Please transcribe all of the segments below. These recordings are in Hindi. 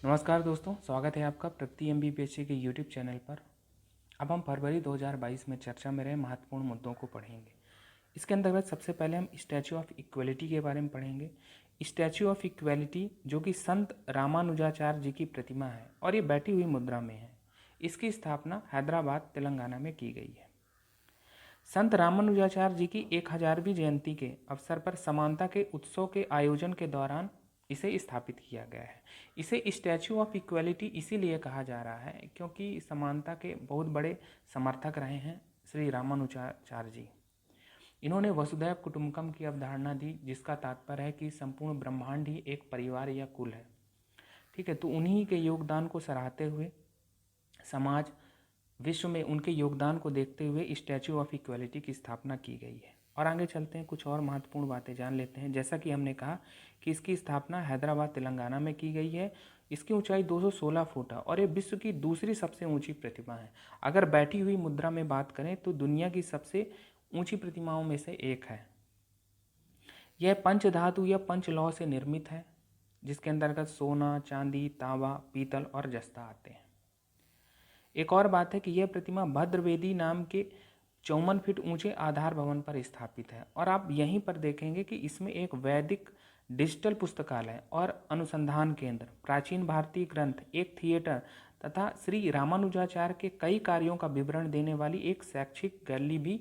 नमस्कार दोस्तों, स्वागत है आपका प्रगति एमबीपीएससी के यूट्यूब चैनल पर। अब हम फरवरी 2022 में चर्चा में रहे महत्वपूर्ण मुद्दों को पढ़ेंगे। इसके अंतर्गत सबसे पहले हम स्टैचू ऑफ इक्वलिटी के बारे में पढ़ेंगे। स्टैचू ऑफ इक्वलिटी जो कि संत रामानुजाचार्य जी की प्रतिमा है और ये बैठी हुई मुद्रा में है। इसकी स्थापना हैदराबाद तेलंगाना में की गई है। संत रामानुजाचार्य जी की 1000वीं जयंती के अवसर पर समानता के उत्सव के आयोजन के दौरान इसे स्थापित किया गया है। इसे स्टैचू ऑफ इक्वलिटी इसीलिए कहा जा रहा है क्योंकि समानता के बहुत बड़े समर्थक रहे हैं श्री रामानुजाचार्य जी। इन्होंने वसुधैव कुटुंबकम की अवधारणा दी, जिसका तात्पर्य है कि संपूर्ण ब्रह्मांड ही एक परिवार या कुल है। ठीक है, तो उन्हीं के योगदान को सराहते हुए समाज विश्व में उनके योगदान को देखते हुए स्टैचू ऑफ इक्वलिटी की स्थापना की गई है। और आगे चलते हैं, कुछ और महत्वपूर्ण बातें जान लेते हैं। जैसा कि हमने कहा कि इसकी स्थापना हैदराबाद तेलंगाना में की गई है। इसकी ऊंचाई 216 फुट है और ये विश्व की दूसरी सबसे ऊंची प्रतिमा है। अगर बैठी हुई मुद्रा में बात करें तो दुनिया की सबसे ऊंची प्रतिमाओं में से एक है। यह पंचधातु या पंचलौह से निर्मित है, जिसके अंतर्गत सोना, चांदी, तांबा, पीतल और जस्ता आते हैं। एक और बात है कि यह प्रतिमा भद्रवेदी नाम के 54 फीट ऊंचे आधार भवन पर स्थापित है। और आप यहीं पर देखेंगे कि इसमें एक वैदिक डिजिटल पुस्तकालय और अनुसंधान केंद्र, प्राचीन भारतीय ग्रंथ, एक थिएटर तथा श्री रामानुजाचार्य के कई कार्यों का विवरण देने वाली एक शैक्षिक गैलरी भी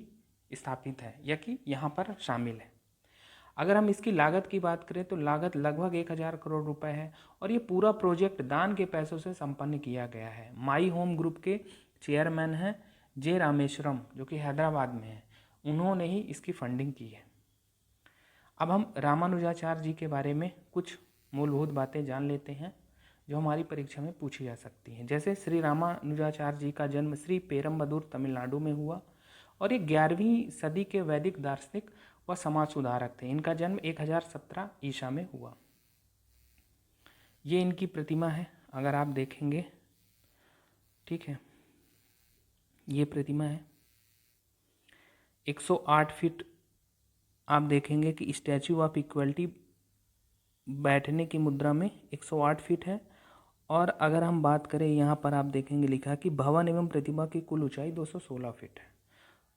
स्थापित है, या कि यहाँ पर शामिल है। अगर हम इसकी लागत की बात करें तो लागत लगभग 1000 करोड़ रुपए है और ये पूरा प्रोजेक्ट दान के पैसों से संपन्न किया गया है। माई होम ग्रुप के चेयरमैन हैं जे रामेश्वरम, जो कि हैदराबाद में है। उन्होंने ही इसकी फंडिंग की है। अब हम रामानुजाचार्य जी के बारे में कुछ मूलभूत बातें जान लेते हैं जो हमारी परीक्षा में पूछी जा सकती हैं। जैसे श्री रामानुजाचार्य जी का जन्म श्री पेरम्बदूर तमिलनाडु में हुआ और ये 11वीं सदी के वैदिक दार्शनिक व समाज सुधारक थे। इनका जन्म 1017 ईसा में हुआ। ये इनकी प्रतिमा है, अगर आप देखेंगे, ठीक है, ये प्रतिमा है 108 फीट। आप देखेंगे कि स्टैचू ऑफ इक्वलिटी बैठने की मुद्रा में 108 फीट है। और अगर हम बात करें, यहाँ पर आप देखेंगे लिखा कि भवन एवं प्रतिमा की कुल ऊंचाई 216 फीट है।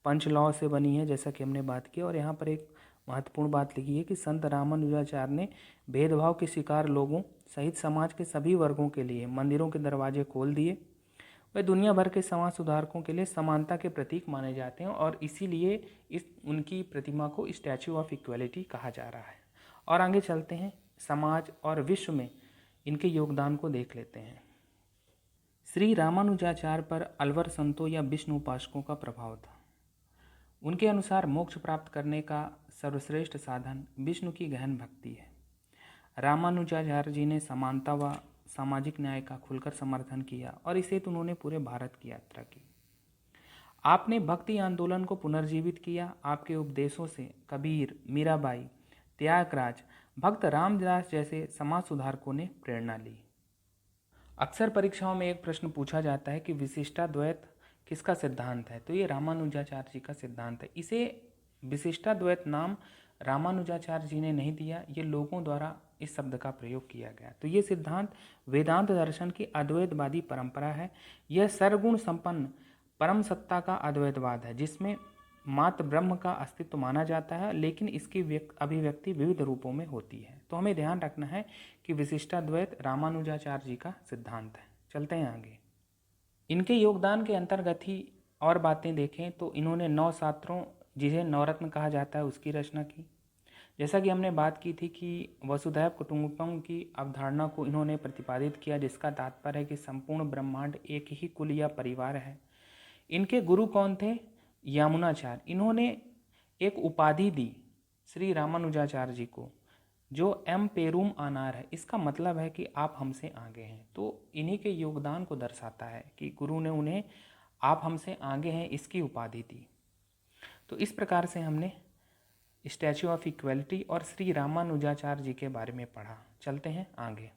पंचलौह से बनी है, जैसा कि हमने बात की। और यहाँ पर एक महत्वपूर्ण बात लिखी है कि संत रामानुजाचार्य ने भेदभाव के शिकार लोगों सहित समाज के सभी वर्गों के लिए मंदिरों के दरवाजे खोल दिए। वे दुनिया भर के समाज सुधारकों के लिए समानता के प्रतीक माने जाते हैं और इसीलिए इस उनकी प्रतिमा को स्टैचू ऑफ इक्वलिटी कहा जा रहा है। और आगे चलते हैं, समाज और विश्व में इनके योगदान को देख लेते हैं। श्री रामानुजाचार्य पर अलवर संतों या विष्णु उपासकों का प्रभाव था। उनके अनुसार मोक्ष प्राप्त करने का सर्वश्रेष्ठ साधन विष्णु की गहन भक्ति है। रामानुजाचार्य जी ने समानता व सामाजिक न्याय का खुलकर समर्थन किया और इसे तो उन्होंने पूरे भारत की यात्रा की। आपने भक्ति आंदोलन को पुनर्जीवित किया। आपके उपदेशों से कबीर, मीराबाई, त्यागराज, भक्त रामदास जैसे समाज सुधारकों ने प्रेरणा ली। अक्सर परीक्षाओं में एक प्रश्न पूछा जाता है कि विशिष्टाद्वैत किसका सिद्धांत है, तो ये रामानुजाचार्य जी का सिद्धांत है। इसे विशिष्टाद्वैत नाम रामानुजाचार्य जी ने नहीं दिया, ये लोगों द्वारा इस शब्द का प्रयोग किया गया। तो ये सिद्धांत वेदांत दर्शन की अद्वैतवादी परंपरा है। यह सर्वगुण संपन्न परम सत्ता का अद्वैतवाद है, जिसमें मात्र ब्रह्म का अस्तित्व माना जाता है, लेकिन इसकी अभिव्यक्ति विविध रूपों में होती है। तो हमें ध्यान रखना है कि विशिष्टाद्वैत रामानुजाचार्य जी का सिद्धांत है। चलते हैं आगे। इनके योगदान के अंतर्गत ही और बातें देखें तो इन्होंने 9 शास्त्रों, जिसे नवरत्न कहा जाता है, उसकी रचना की। जैसा कि हमने बात की थी कि वसुधैव कुटुंबकम की अवधारणा को इन्होंने प्रतिपादित किया, जिसका तात्पर्य है कि संपूर्ण ब्रह्मांड एक ही कुल या परिवार है। इनके गुरु कौन थे? यामुनाचार्य। इन्होंने एक उपाधि दी श्री रामानुजाचार्य जी को, जो एम पेरूम आनार है। इसका मतलब है कि आप हमसे आगे हैं। तो इन्हीं के योगदान को दर्शाता है कि गुरु ने उन्हें आप हमसे आगे हैं इसकी उपाधि दी। तो इस प्रकार से हमने स्टैचू ऑफ इक्वलिटी और श्री रामानुजाचार्य जी के बारे में पढ़ा। चलते हैं आगे।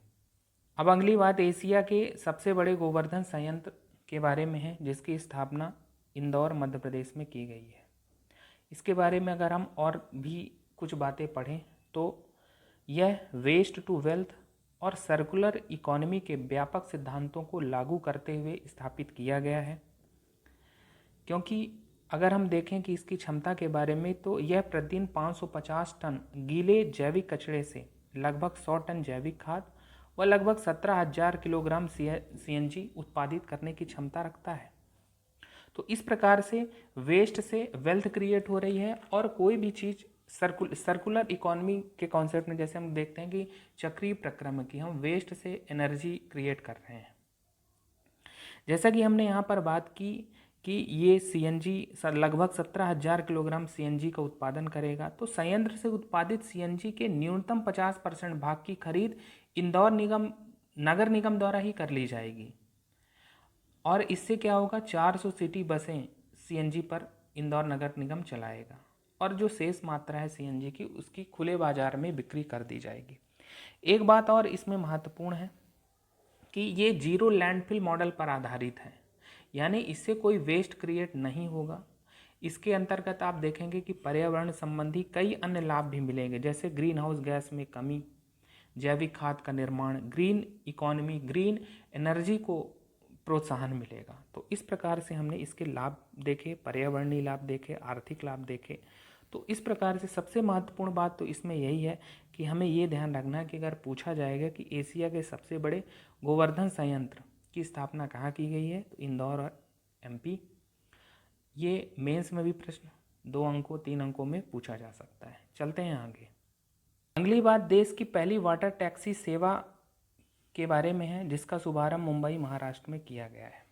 अब अगली बात एशिया के सबसे बड़े गोवर्धन संयंत्र के बारे में है, जिसकी स्थापना इंदौर मध्य प्रदेश में की गई है। इसके बारे में अगर हम और भी कुछ बातें पढ़ें तो यह वेस्ट टू वेल्थ और सर्कुलर इकोनॉमी के व्यापक सिद्धांतों को लागू करते हुए स्थापित किया गया है। क्योंकि अगर हम देखें कि इसकी क्षमता के बारे में, तो यह प्रतिदिन 550 टन गीले जैविक कचरे से लगभग 100 टन जैविक खाद व लगभग 17,000 किलोग्राम CNG उत्पादित करने की क्षमता रखता है। तो इस प्रकार से वेस्ट से वेल्थ क्रिएट हो रही है, और कोई भी चीज़ सर्कुलर इकोनॉमी के कॉन्सेप्ट में जैसे हम देखते हैं कि चक्रीय प्रक्रम की, हम वेस्ट से एनर्जी क्रिएट कर रहे हैं। जैसा कि हमने यहाँ पर बात की कि ये CNG लगभग 17,000 किलोग्राम CNG का उत्पादन करेगा। तो संयंत्र से उत्पादित CNG के न्यूनतम 50% भाग की खरीद इंदौर नगर निगम द्वारा ही कर ली जाएगी, और इससे क्या होगा, 400 सिटी बसें CNG पर इंदौर नगर निगम चलाएगा, और जो शेष मात्रा है CNG की, उसकी खुले बाजार में बिक्री कर दी जाएगी। एक बात और इसमें महत्वपूर्ण है कि ये जीरो लैंडफिल मॉडल पर आधारित है, यानी इससे कोई वेस्ट क्रिएट नहीं होगा। इसके अंतर्गत आप देखेंगे कि पर्यावरण संबंधी कई अन्य लाभ भी मिलेंगे, जैसे ग्रीन हाउस गैस में कमी, जैविक खाद का निर्माण, ग्रीन इकोनॉमी, ग्रीन एनर्जी को प्रोत्साहन मिलेगा। तो इस प्रकार से हमने इसके लाभ देखे, पर्यावरणीय लाभ देखे, आर्थिक लाभ देखे। तो इस प्रकार से सबसे महत्वपूर्ण बात तो इसमें यही है कि हमें ये ध्यान रखना है कि अगर पूछा जाएगा कि एशिया के सबसे बड़े गोवर्धन संयंत्र की स्थापना कहाँ की गई है, तो इंदौर और MP। ये मेंस में भी प्रश्न 2 अंकों 3 अंकों में पूछा जा सकता है। चलते हैं आगे। अगली बात देश की पहली वाटर टैक्सी सेवा के बारे में है, जिसका शुभारंभ मुंबई महाराष्ट्र में किया गया है,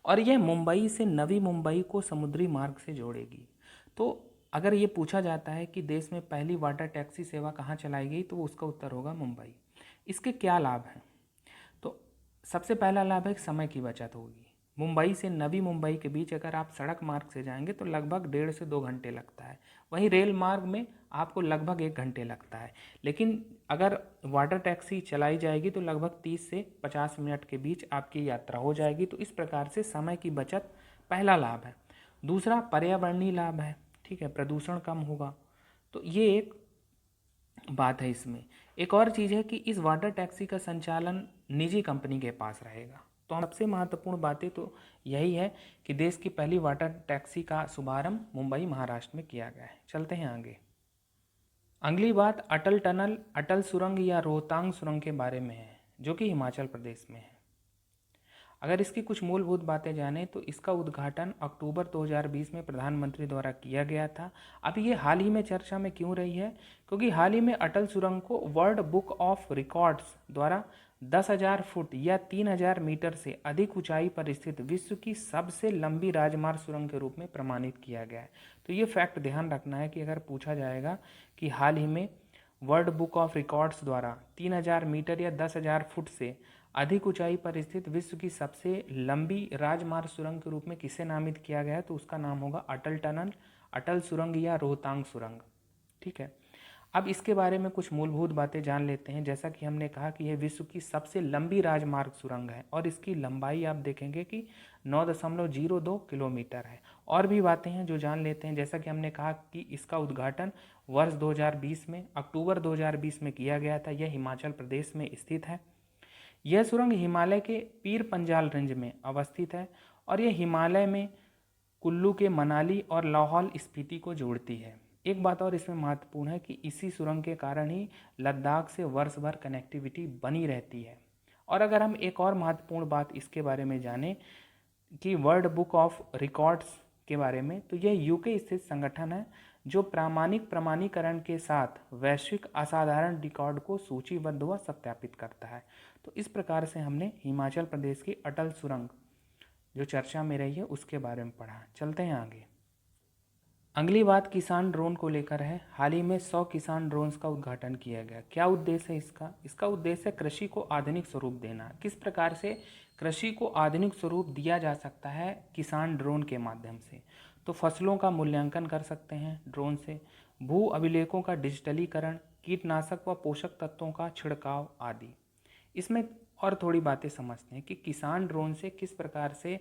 और यह मुंबई से नवी मुंबई को समुद्री मार्ग से जोड़ेगी। तो अगर ये पूछा जाता है कि देश में पहली वाटर टैक्सी सेवा कहाँ चलाई गई, तो उसका उत्तर होगा मुंबई। इसके क्या लाभ हैं? तो सबसे पहला लाभ है समय की बचत होगी। मुंबई से नवी मुंबई के बीच अगर आप सड़क मार्ग से जाएंगे तो लगभग 1.5 से 2 घंटे लगता है, वहीं रेल मार्ग में आपको लगभग 1 घंटे लगता है। लेकिन अगर वाटर टैक्सी चलाई जाएगी तो लगभग 30 से 50 मिनट के बीच आपकी यात्रा हो जाएगी। तो इस प्रकार से समय की बचत पहला लाभ है। दूसरा पर्यावरणीय लाभ है, ठीक है, प्रदूषण कम होगा। तो ये एक बात है। इसमें एक और चीज़ है कि इस वाटर टैक्सी का संचालन निजी कंपनी के पास रहेगा। तो सबसे महत्वपूर्ण बातें तो यही है कि देश की पहली वाटर टैक्सी का शुभारंभ मुंबई महाराष्ट्र में किया गया है। चलते हैं आगे। अगली बात अटल टनल, अटल सुरंग या रोहतांग सुरंग के बारे में है, जो कि हिमाचल प्रदेश में है। अगर इसकी कुछ मूलभूत बातें जानें तो इसका उद्घाटन अक्टूबर 2020 में प्रधानमंत्री द्वारा किया गया था। अब ये हाल ही में चर्चा में क्यों रही है? क्योंकि हाल ही में अटल सुरंग को वर्ल्ड बुक ऑफ रिकॉर्ड्स द्वारा 10,000 फुट या 3,000 मीटर से अधिक ऊंचाई पर स्थित विश्व की सबसे लंबी राजमार्ग सुरंग के रूप में प्रमाणित किया गया है। तो ये फैक्ट ध्यान रखना है कि अगर पूछा जाएगा कि हाल ही में वर्ल्ड बुक ऑफ रिकॉर्ड्स द्वारा 3,000 मीटर या 10,000 फुट से अधिक ऊंचाई पर स्थित विश्व की सबसे लंबी राजमार्ग सुरंग के रूप में किसे नामित किया गया है, तो उसका नाम होगा अटल टनल, अटल सुरंग या रोहतांग सुरंग। ठीक है, अब इसके बारे में कुछ मूलभूत बातें जान लेते हैं। जैसा कि हमने कहा कि यह विश्व की सबसे लंबी राजमार्ग सुरंग है और इसकी लंबाई आप देखेंगे कि 9.02 किलोमीटर है। और भी बातें हैं जो जान लेते हैं। जैसा कि हमने कहा कि इसका उद्घाटन वर्ष 2020 में अक्टूबर 2020 में किया गया था। यह हिमाचल प्रदेश में स्थित है। यह सुरंग हिमालय के पीर पंजाल रेंज में अवस्थित है और यह हिमालय में कुल्लू के मनाली और लाहौल स्पीति को जोड़ती है। एक बात और इसमें महत्वपूर्ण है कि इसी सुरंग के कारण ही लद्दाख से वर्ष भर कनेक्टिविटी बनी रहती है। और अगर हम एक और महत्वपूर्ण बात इसके बारे में जानें कि वर्ल्ड बुक ऑफ रिकॉर्ड्स के बारे में, तो यह यूके स्थित संगठन है जो प्रामाणिक प्रमाणीकरण के साथ वैश्विक असाधारण रिकॉर्ड को सूचीबद्ध व सत्यापित करता है। तो इस प्रकार से हमने हिमाचल प्रदेश की अटल सुरंग जो चर्चा में रही है उसके बारे में पढ़ा। चलते हैं आगे। अगली बात किसान ड्रोन को लेकर है। हाल ही में 100 किसान ड्रोन्स का उद्घाटन किया गया। क्या उद्देश्य है इसका? इसका उद्देश्य है कृषि को आधुनिक स्वरूप देना। किस प्रकार से कृषि को आधुनिक स्वरूप दिया जा सकता है? किसान ड्रोन के माध्यम से। तो फसलों का मूल्यांकन कर सकते हैं ड्रोन से, भू अभिलेखों का डिजिटलीकरण, कीटनाशक व पोषक तत्वों का छिड़काव आदि। इसमें और थोड़ी बातें समझते हैं कि किसान ड्रोन से किस प्रकार से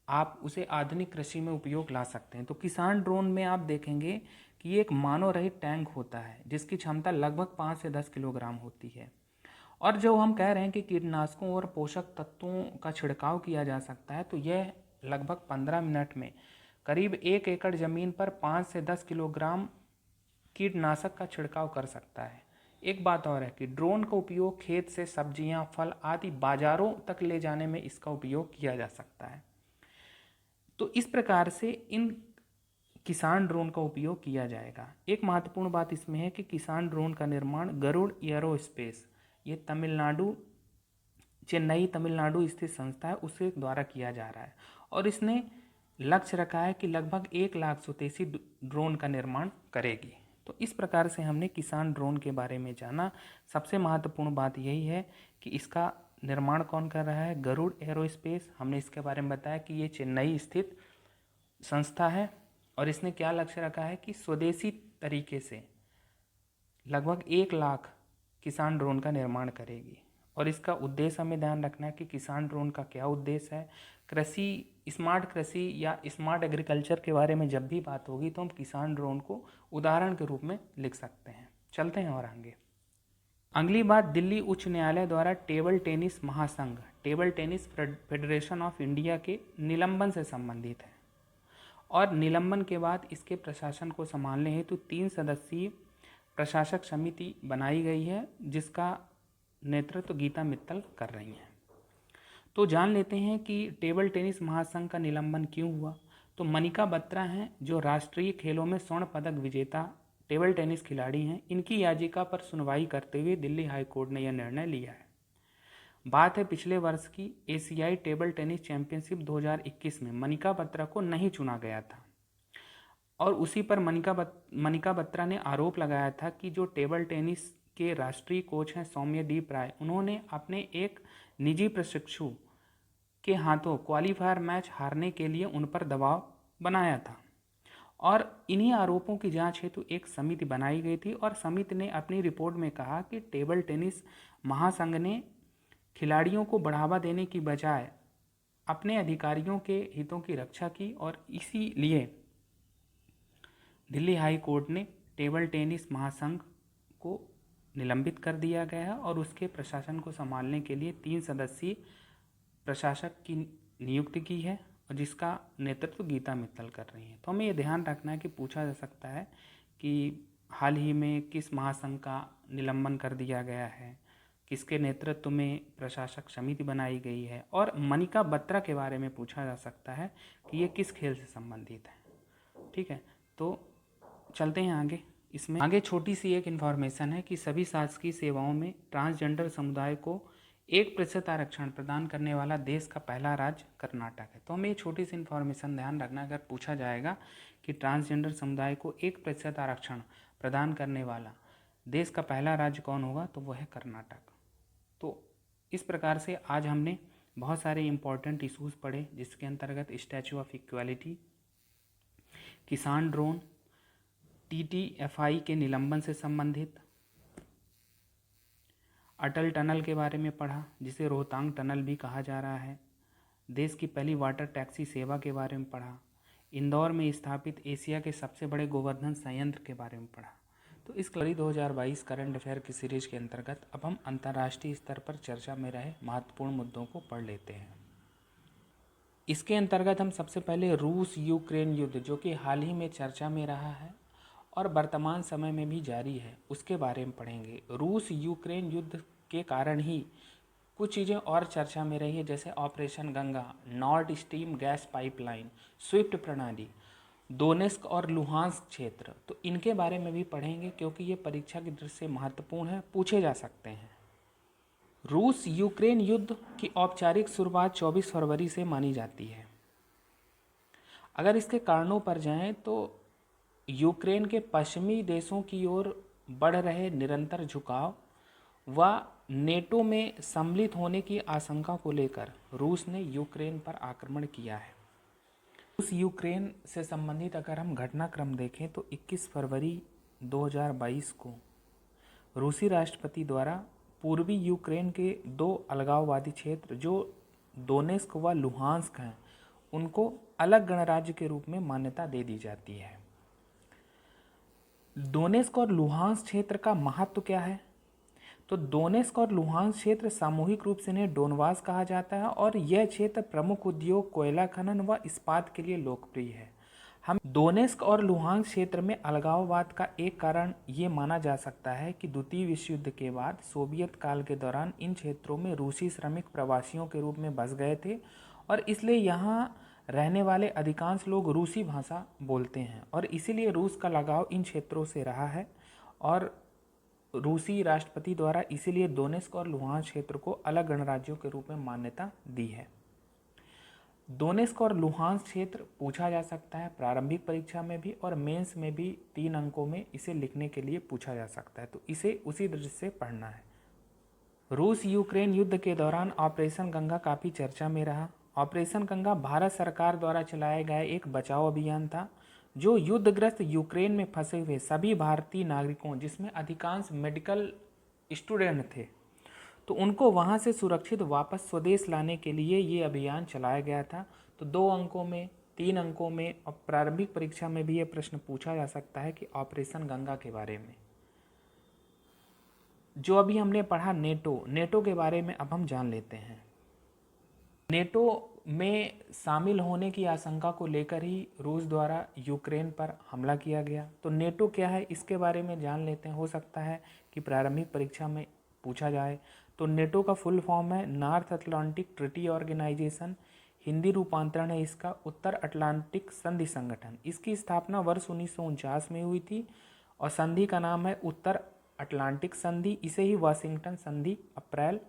आप उसे आधुनिक कृषि में उपयोग ला सकते हैं। तो किसान ड्रोन में आप देखेंगे कि ये एक मानव रहित टैंक होता है जिसकी क्षमता लगभग 5 से 10 किलोग्राम होती है और जो हम कह रहे हैं कि कीटनाशकों और पोषक तत्वों का छिड़काव किया जा सकता है, तो यह लगभग 15 मिनट में करीब 1 एकड़ ज़मीन पर 5 से 10 किलोग्राम कीटनाशक का छिड़काव कर सकता है। एक बात और है कि ड्रोन का उपयोग खेत से सब्जियां, फल आदि बाजारों तक ले जाने में इसका उपयोग किया जा सकता है। तो इस प्रकार से इन किसान ड्रोन का उपयोग किया जाएगा। एक महत्वपूर्ण बात इसमें है कि किसान ड्रोन का निर्माण गरुड़ एयरोस्पेस, ये तमिलनाडु, चेन्नई तमिलनाडु स्थित संस्था है, उसके द्वारा किया जा रहा है और इसने लक्ष्य रखा है कि लगभग 1 लाख स्वदेशी ड्रोन का निर्माण करेगी। तो इस प्रकार से हमने किसान ड्रोन के बारे में जाना। सबसे महत्वपूर्ण बात यही है कि इसका निर्माण कौन कर रहा है, गरुड़ एरोस्पेस। हमने इसके बारे में बताया कि ये चेन्नई स्थित संस्था है और इसने क्या लक्ष्य रखा है कि स्वदेशी तरीके से लगभग 1 लाख किसान ड्रोन का निर्माण करेगी। और इसका उद्देश्य हमें ध्यान रखना है कि किसान ड्रोन का क्या उद्देश्य है। स्मार्ट कृषि या स्मार्ट एग्रीकल्चर के बारे में जब भी बात होगी तो हम किसान ड्रोन को उदाहरण के रूप में लिख सकते हैं। चलते हैं और आगे। अगली बात दिल्ली उच्च न्यायालय द्वारा टेबल टेनिस महासंघ, table tennis federation of India के निलंबन से संबंधित है और निलंबन के बाद इसके प्रशासन को संभालने हेतु 3 सदस्यीय प्रशासक समिति बनाई गई है, जिसका नेतृत्व गीता मित्तल कर रही हैं। तो जान लेते हैं कि टेबल टेनिस महासंघ का निलंबन क्यों हुआ। तो मनिका बत्रा हैं जो राष्ट्रीय खेलों में स्वर्ण पदक विजेता टेबल टेनिस खिलाड़ी हैं। इनकी याचिका पर सुनवाई करते हुए दिल्ली हाई कोर्ट ने यह निर्णय लिया है। बात है पिछले वर्ष की एशियाई टेबल टेनिस चैंपियनशिप 2021 में मनिका बत्रा को नहीं चुना गया था और उसी पर मनिका बत्रा ने आरोप लगाया था कि जो टेबल टेनिस के राष्ट्रीय कोच हैं सौम्यदीप राय, उन्होंने अपने एक निजी प्रशिक्षु के हाथों क्वालीफायर मैच हारने के लिए उन पर दबाव बनाया था और इन्हीं आरोपों की जांच हेतु एक समिति बनाई गई थी और समिति ने अपनी रिपोर्ट में कहा कि टेबल टेनिस महासंघ ने खिलाड़ियों को बढ़ावा देने की बजाय अपने अधिकारियों के हितों की रक्षा की और इसीलिए दिल्ली हाई कोर्ट ने टेबल टेनिस महासंघ को निलंबित कर दिया गया है और उसके प्रशासन को संभालने के लिए 3 सदस्यीय प्रशासक की नियुक्ति की है और जिसका नेतृत्व गीता मित्तल कर रही हैं। तो हमें ये ध्यान रखना है कि पूछा जा सकता है कि हाल ही में किस महासंघ का निलंबन कर दिया गया है, किसके नेतृत्व में प्रशासक समिति बनाई गई है और मनिका बत्रा के बारे में पूछा जा सकता है कि ये किस खेल से संबंधित है। ठीक है, तो चलते हैं आगे। इसमें आगे छोटी सी एक इन्फॉर्मेशन है कि सभी शासकीय सेवाओं में ट्रांसजेंडर समुदाय को 1% आरक्षण प्रदान करने वाला देश का पहला राज्य कर्नाटक है। तो हमें ये छोटी सी इन्फॉर्मेशन ध्यान रखना, अगर पूछा जाएगा कि ट्रांसजेंडर समुदाय को 1% आरक्षण प्रदान करने वाला देश का पहला राज्य कौन होगा, तो वह है कर्नाटक। तो इस प्रकार से आज हमने बहुत सारे इंपॉर्टेंट इशूज़ पढ़े, जिसके अंतर्गत स्टैचू ऑफ इक्वालिटी, किसान ड्रोन, TTFI के निलंबन से संबंधित, अटल टनल के बारे में पढ़ा जिसे रोहतांग टनल भी कहा जा रहा है, देश की पहली वाटर टैक्सी सेवा के बारे में पढ़ा, इंदौर में स्थापित एशिया के सबसे बड़े गोवर्धन संयंत्र के बारे में पढ़ा। तो इस फरवरी 2022 करंट अफेयर की सीरीज के अंतर्गत अब हम अंतर्राष्ट्रीय स्तर पर चर्चा में रहे महत्वपूर्ण मुद्दों को पढ़ लेते हैं। इसके अंतर्गत हम सबसे पहले रूस यूक्रेन युद्ध, जो कि हाल ही में चर्चा में रहा है और वर्तमान समय में भी जारी है, उसके बारे में पढ़ेंगे। रूस यूक्रेन युद्ध के कारण ही कुछ चीज़ें और चर्चा में रही है, जैसे operation Ganga, north stream gas pipeline, Swift प्रणाली, दोनेस्क और लुहांस्क क्षेत्र। तो इनके बारे में भी पढ़ेंगे क्योंकि ये परीक्षा की दृष्टि से महत्वपूर्ण है, पूछे जा सकते हैं। रूस यूक्रेन युद्ध की औपचारिक शुरुआत 24 फरवरी से मानी जाती है। अगर इसके कारणों पर जाएं तो यूक्रेन के पश्चिमी देशों की ओर बढ़ रहे निरंतर झुकाव व नेटो में सम्मिलित होने की आशंका को लेकर रूस ने यूक्रेन पर आक्रमण किया है। रूस यूक्रेन से संबंधित अगर हम घटनाक्रम देखें तो 21 फरवरी 2022 को रूसी राष्ट्रपति द्वारा पूर्वी यूक्रेन के 2 अलगाववादी क्षेत्र जो दोनेस्क व लुहांस्क हैं, उनको अलग गणराज्य के रूप में मान्यता दे दी जाती है। दोनेस्क और लुहांस्क क्षेत्र का महत्व क्या है, तो दोनेस्क और लुहांस्क क्षेत्र सामूहिक रूप से इन्हें डोनबास कहा जाता है और यह क्षेत्र प्रमुख उद्योग, कोयला खनन व इस्पात के लिए लोकप्रिय है। हम दोनेस्क और लुहांस्क क्षेत्र में अलगाववाद का एक कारण ये माना जा सकता है कि द्वितीय विश्व युद्ध के बाद सोवियत काल के दौरान इन क्षेत्रों में रूसी श्रमिक प्रवासियों के रूप में बस गए थे और इसलिए यहाँ रहने वाले अधिकांश लोग रूसी भाषा बोलते हैं और इसीलिए रूस का लगाव इन क्षेत्रों से रहा है और रूसी राष्ट्रपति द्वारा इसीलिए दोनेस्क और लुहांस्क क्षेत्र को अलग गणराज्यों के रूप में मान्यता दी है। दोनेस्क और लुहांस्क क्षेत्र पूछा जा सकता है प्रारंभिक परीक्षा में भी और मेंस में भी 3 अंकों में इसे लिखने के लिए पूछा जा सकता है, तो इसे उसी दृष्टि से पढ़ना है। रूस यूक्रेन युद्ध के दौरान ऑपरेशन गंगा काफ़ी चर्चा में रहा। ऑपरेशन गंगा भारत सरकार द्वारा चलाया गया एक बचाव अभियान था जो युद्धग्रस्त यूक्रेन में फंसे हुए सभी भारतीय नागरिकों, जिसमें अधिकांश मेडिकल स्टूडेंट थे, तो उनको वहाँ से सुरक्षित वापस स्वदेश लाने के लिए ये अभियान चलाया गया था। तो 2 अंकों में, 3 अंकों में और प्रारंभिक परीक्षा में भी ये प्रश्न पूछा जा सकता है कि ऑपरेशन गंगा के बारे में। जो अभी हमने पढ़ा नेटो के बारे में अब हम जान लेते हैं। नेटो में शामिल होने की आशंका को लेकर ही रूस द्वारा यूक्रेन पर हमला किया गया। तो नेटो क्या है इसके बारे में जान लेते हैं, हो सकता है कि प्रारंभिक परीक्षा में पूछा जाए। तो नेटो का फुल फॉर्म है North Atlantic Treaty Organization, Hindi रूपांतरण है इसका उत्तर अटलांटिक संधि संगठन। इसकी स्थापना वर्ष 1949 में हुई थी और संधि का नाम है उत्तर अटलांटिक संधि। इसे ही वाशिंगटन संधि अप्रैल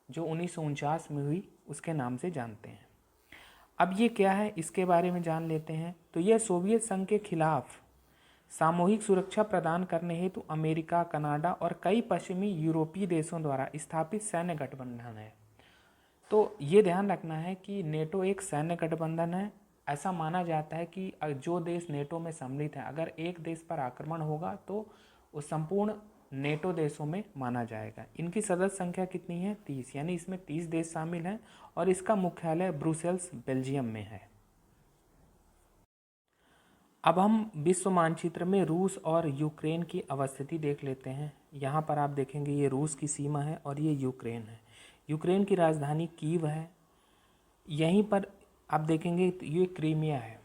जो 1949 में हुई उसके नाम से जानते हैं। अब ये क्या है इसके बारे में जान लेते हैं। तो यह सोवियत संघ के खिलाफ सामूहिक सुरक्षा प्रदान करने हेतु अमेरिका, कनाडा और कई पश्चिमी यूरोपीय देशों द्वारा स्थापित सैन्य गठबंधन है। तो ये ध्यान रखना है कि नेटो एक सैन्य गठबंधन है। ऐसा माना जाता है कि जो देश नेटो में सम्मिलित है, अगर एक देश पर आक्रमण होगा तो उस संपूर्ण नेटो देशों में माना जाएगा। इनकी सदस्य संख्या कितनी है? 30, यानी इसमें 30 देश शामिल हैं और इसका मुख्यालय ब्रुसेल्स बेल्जियम में है। अब हम विश्व मानचित्र में रूस और यूक्रेन की अवस्थिति देख लेते हैं। यहाँ पर आप देखेंगे ये रूस की सीमा है और ये यूक्रेन है। यूक्रेन की राजधानी कीव है। यहीं पर आप देखेंगे ये क्रीमिया है।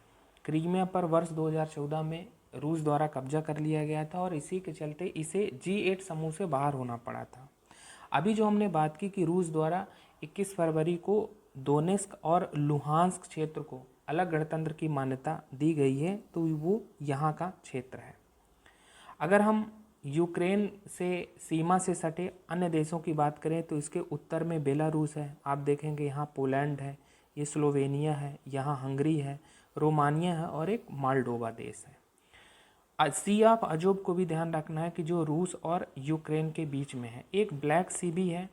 क्रीमिया पर वर्ष 2014 में रूस द्वारा कब्जा कर लिया गया था और इसी के चलते इसे G8 समूह से बाहर होना पड़ा था। अभी जो हमने बात की कि रूस द्वारा 21 फरवरी को दोनेस्क और लुहांस्क क्षेत्र को अलग गणतंत्र की मान्यता दी गई है, तो वो यहाँ का क्षेत्र है। अगर हम यूक्रेन से सीमा से सटे अन्य देशों की बात करें तो इसके उत्तर में बेलारूस है। आप देखेंगे यहाँ पोलैंड है, ये स्लोवेनिया है, यहाँ हंगरी है, रोमानिया है और एक मालडोवा देश है। सी ऑफ अजोब को भी ध्यान रखना है कि जो रूस और यूक्रेन के बीच में है। एक ब्लैक सी भी है।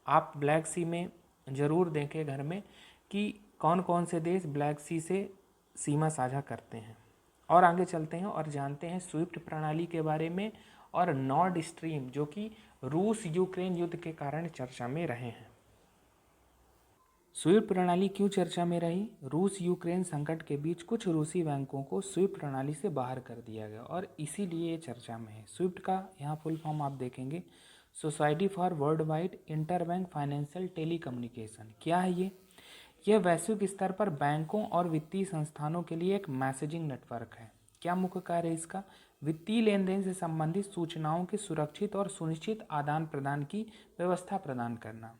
आप ब्लैक सी में ज़रूर देखें घर में कि कौन कौन से देश ब्लैक सी से सीमा साझा करते हैं। और आगे चलते हैं और जानते हैं स्विफ्ट प्रणाली के बारे में और नॉर्ड स्ट्रीम, जो कि रूस यूक्रेन युद्ध के कारण चर्चा में रहे हैं। स्विफ्ट प्रणाली क्यों चर्चा में रही? रूस यूक्रेन संकट के बीच कुछ रूसी बैंकों को स्विफ्ट प्रणाली से बाहर कर दिया गया और इसीलिए ये चर्चा में है। स्विफ्ट का यहाँ फुल फॉर्म आप देखेंगे society for world wide interbank financial telecommunication. क्या है ये? यह वैश्विक स्तर पर बैंकों और वित्तीय संस्थानों के लिए एक मैसेजिंग नेटवर्क है। क्या मुख्य कार्य है इसका? वित्तीय लेन देन से संबंधित सूचनाओं के सुरक्षित और सुनिश्चित आदान प्रदान की व्यवस्था प्रदान करना।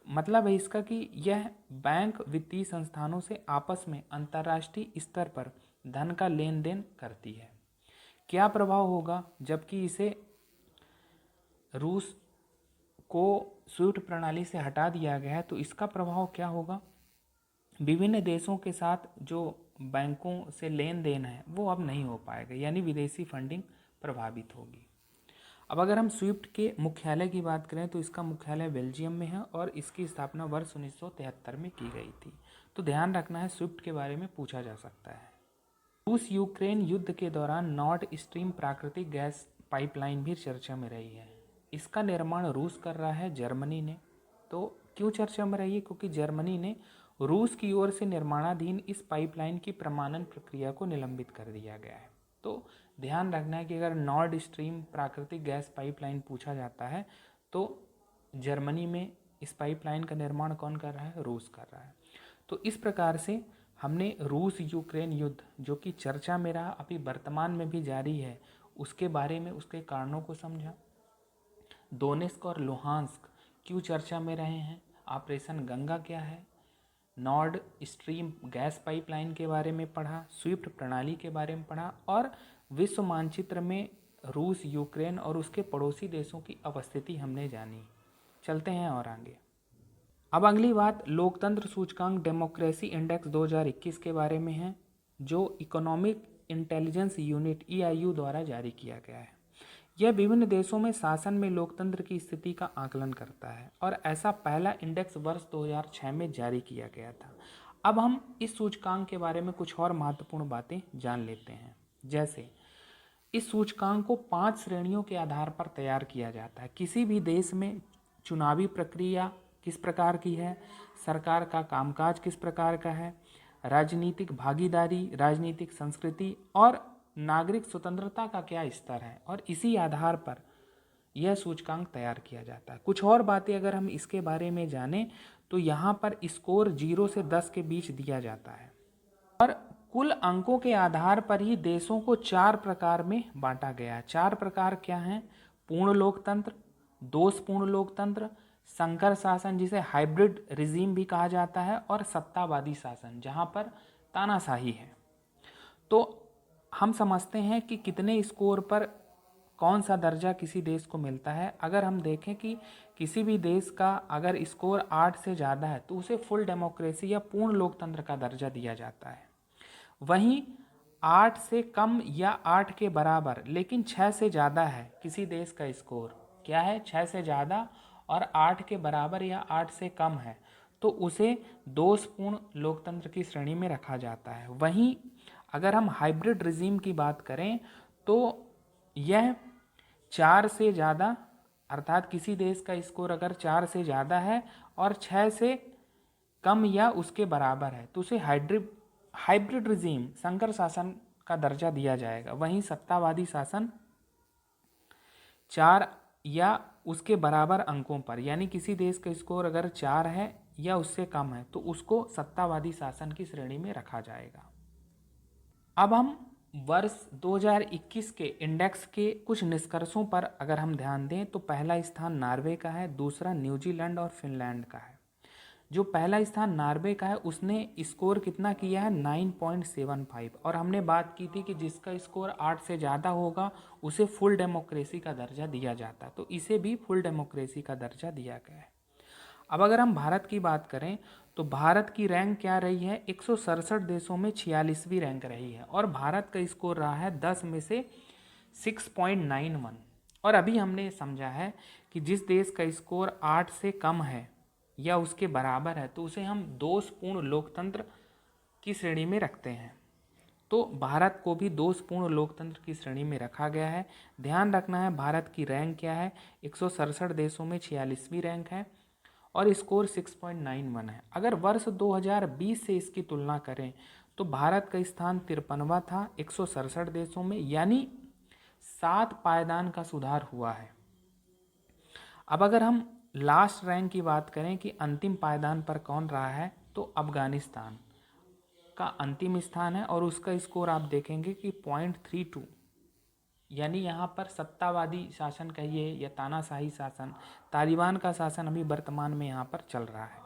मतलब है इसका कि यह बैंक वित्तीय संस्थानों से आपस में अंतर्राष्ट्रीय स्तर पर धन का लेन देन करती है। क्या प्रभाव होगा जबकि इसे रूस को स्विफ्ट प्रणाली से हटा दिया गया है? तो इसका प्रभाव क्या होगा? विभिन्न देशों के साथ जो बैंकों से लेन देन है वो अब नहीं हो पाएगा, यानी विदेशी फंडिंग प्रभावित होगी। अब अगर हम स्विफ्ट के मुख्यालय की बात करें तो इसका मुख्यालय बेल्जियम में है और इसकी स्थापना वर्ष 1973 में की गई थी। तो ध्यान रखना है स्विफ्ट के बारे में पूछा जा सकता है। रूस यूक्रेन युद्ध के दौरान नॉर्ड स्ट्रीम प्राकृतिक गैस पाइपलाइन भी चर्चा में रही है। इसका निर्माण रूस कर रहा है, जर्मनी ने। तो क्यों चर्चा में रही है? क्योंकि जर्मनी ने रूस की ओर से निर्माणाधीन इस पाइपलाइन की प्रमाणन प्रक्रिया को निलंबित कर दिया गया है। तो ध्यान रखना है कि अगर नॉर्ड स्ट्रीम प्राकृतिक गैस पाइपलाइन पूछा जाता है तो जर्मनी में इस पाइपलाइन का निर्माण कौन कर रहा है? रूस कर रहा है। तो इस प्रकार से हमने रूस यूक्रेन युद्ध, जो कि चर्चा में रहा, अभी वर्तमान में भी जारी है, उसके बारे में, उसके कारणों को समझा। दोनेस्क और लुहांस्क क्यों चर्चा में रहे हैं, ऑपरेशन गंगा क्या है, नॉर्ड स्ट्रीम गैस पाइपलाइन के बारे में पढ़ा, स्विफ्ट प्रणाली के बारे में पढ़ा, और विश्व मानचित्र में रूस, यूक्रेन और उसके पड़ोसी देशों की अवस्थिति हमने जानी। चलते हैं और आगे। अब अगली बात लोकतंत्र सूचकांक डेमोक्रेसी इंडेक्स 2021 के बारे में है, जो इकोनॉमिक इंटेलिजेंस यूनिट EIU द्वारा जारी किया गया है। यह विभिन्न देशों में शासन में लोकतंत्र की स्थिति का आकलन करता है और ऐसा पहला इंडेक्स वर्ष 2006 में जारी किया गया था। अब हम इस सूचकांक के बारे में कुछ और महत्वपूर्ण बातें जान लेते हैं। जैसे इस सूचकांक को 5 श्रेणियों के आधार पर तैयार किया जाता है। किसी भी देश में चुनावी प्रक्रिया किस प्रकार की है, सरकार का कामकाज किस प्रकार का है, राजनीतिक भागीदारी, राजनीतिक संस्कृति और नागरिक स्वतंत्रता का क्या स्तर है, और इसी आधार पर यह सूचकांक तैयार किया जाता है। कुछ और बातें अगर हम इसके बारे में जानें तो यहाँ पर स्कोर 0 से 10 के बीच दिया जाता है और कुल अंकों के आधार पर ही देशों को 4 प्रकार में बांटा गया है। 4 प्रकार क्या हैं? पूर्ण लोकतंत्र, दोषपूर्ण लोकतंत्र, संकर शासन जिसे हाइब्रिड रिजीम भी कहा जाता है, और सत्तावादी शासन जहाँ पर तानाशाही है। तो हम समझते हैं कि कितने स्कोर पर कौन सा दर्जा किसी देश को मिलता है। अगर हम देखें कि किसी भी देश का अगर स्कोर 8 से ज़्यादा है तो उसे फुल डेमोक्रेसी या पूर्ण लोकतंत्र का दर्जा दिया जाता है। वहीं 8 से कम या 8 के बराबर लेकिन 6 से ज़्यादा है किसी देश का स्कोर, क्या है? 6 से ज़्यादा और 8 के बराबर या 8 से कम है तो उसे दोषपूर्ण लोकतंत्र की श्रेणी में रखा जाता है। वहीं अगर हम हाइब्रिड रिजीम की बात करें तो यह 4 से ज़्यादा, अर्थात किसी देश का स्कोर अगर 4 से ज़्यादा है और 6 से कम या उसके बराबर है तो उसे हाइब्रिड रिजीम, संकर शासन का दर्जा दिया जाएगा। वहीं सत्तावादी शासन 4 या उसके बराबर अंकों पर, यानी किसी देश का स्कोर अगर 4 है या उससे कम है तो उसको सत्तावादी शासन की श्रेणी में रखा जाएगा। अब हम वर्ष 2021 के इंडेक्स के कुछ निष्कर्षों पर अगर हम ध्यान दें तो पहला स्थान नॉर्वे का है, दूसरा न्यूजीलैंड और फिनलैंड का है। जो पहला स्थान नॉर्वे का है उसने स्कोर कितना किया है? 9.75, और हमने बात की थी कि जिसका स्कोर 8 से ज़्यादा होगा उसे फुल डेमोक्रेसी का दर्जा दिया जाता है, तो इसे भी फुल डेमोक्रेसी का दर्जा दिया गया है। अब अगर हम भारत की बात करें तो भारत की रैंक क्या रही है? 167 देशों में 46वीं रैंक रही है और भारत का स्कोर रहा है 10 में से 6.91। और अभी हमने समझा है कि जिस देश का स्कोर 8 से कम है या उसके बराबर है तो उसे हम दोषपूर्ण लोकतंत्र की श्रेणी में रखते हैं। तो भारत को भी दोषपूर्ण लोकतंत्र की श्रेणी में रखा गया है। ध्यान रखना है भारत की रैंक क्या है? 167 देशों में 46वीं रैंक है और स्कोर 6.91 है। अगर वर्ष 2020 से इसकी तुलना करें तो भारत का स्थान 53वां था 167 देशों में, यानी 7 पायदान का सुधार हुआ है। अब अगर हम लास्ट रैंक की बात करें कि अंतिम पायदान पर कौन रहा है तो अफगानिस्तान का अंतिम स्थान है और उसका स्कोर आप देखेंगे कि 0.32, यानी यहाँ पर सत्तावादी शासन कहिए या तानाशाही शासन, तालिबान का शासन अभी वर्तमान में यहाँ पर चल रहा है।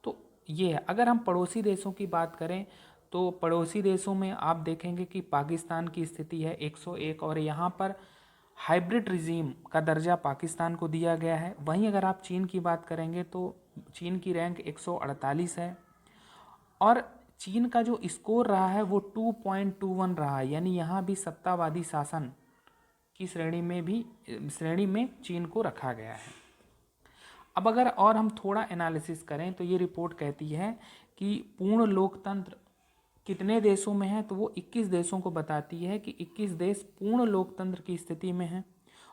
तो ये है। अगर हम पड़ोसी देशों की बात करें तो पड़ोसी देशों में आप देखेंगे कि पाकिस्तान की स्थिति है 101 और यहाँ पर हाइब्रिड रिजीम का दर्जा पाकिस्तान को दिया गया है। वहीं अगर आप चीन की बात करेंगे तो चीन की रैंक 148 है और चीन का जो स्कोर रहा है वो 2.21 रहा है, यानी यहाँ भी सत्तावादी शासन की श्रेणी में चीन को रखा गया है। अब अगर और हम थोड़ा एनालिसिस करें तो ये रिपोर्ट कहती है कि पूर्ण लोकतंत्र कितने देशों में है, तो वो 21 देशों को बताती है कि 21 देश पूर्ण लोकतंत्र की स्थिति में हैं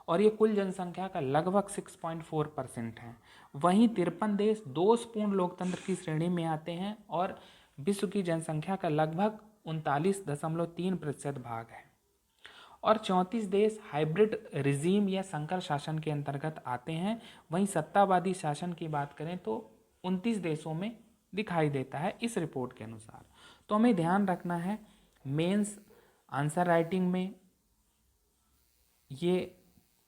और ये कुल जनसंख्या का लगभग 6.4% है। वहीं 53 देश दोषपूर्ण लोकतंत्र की श्रेणी में आते हैं और विश्व की जनसंख्या का लगभग 39.3% भाग है। और 34 देश हाइब्रिड रिजीम या संकर शासन के अंतर्गत आते हैं। वहीं सत्तावादी शासन की बात करें तो 29 देशों में दिखाई देता है इस रिपोर्ट के अनुसार। तो हमें ध्यान रखना है मेंस आंसर राइटिंग में ये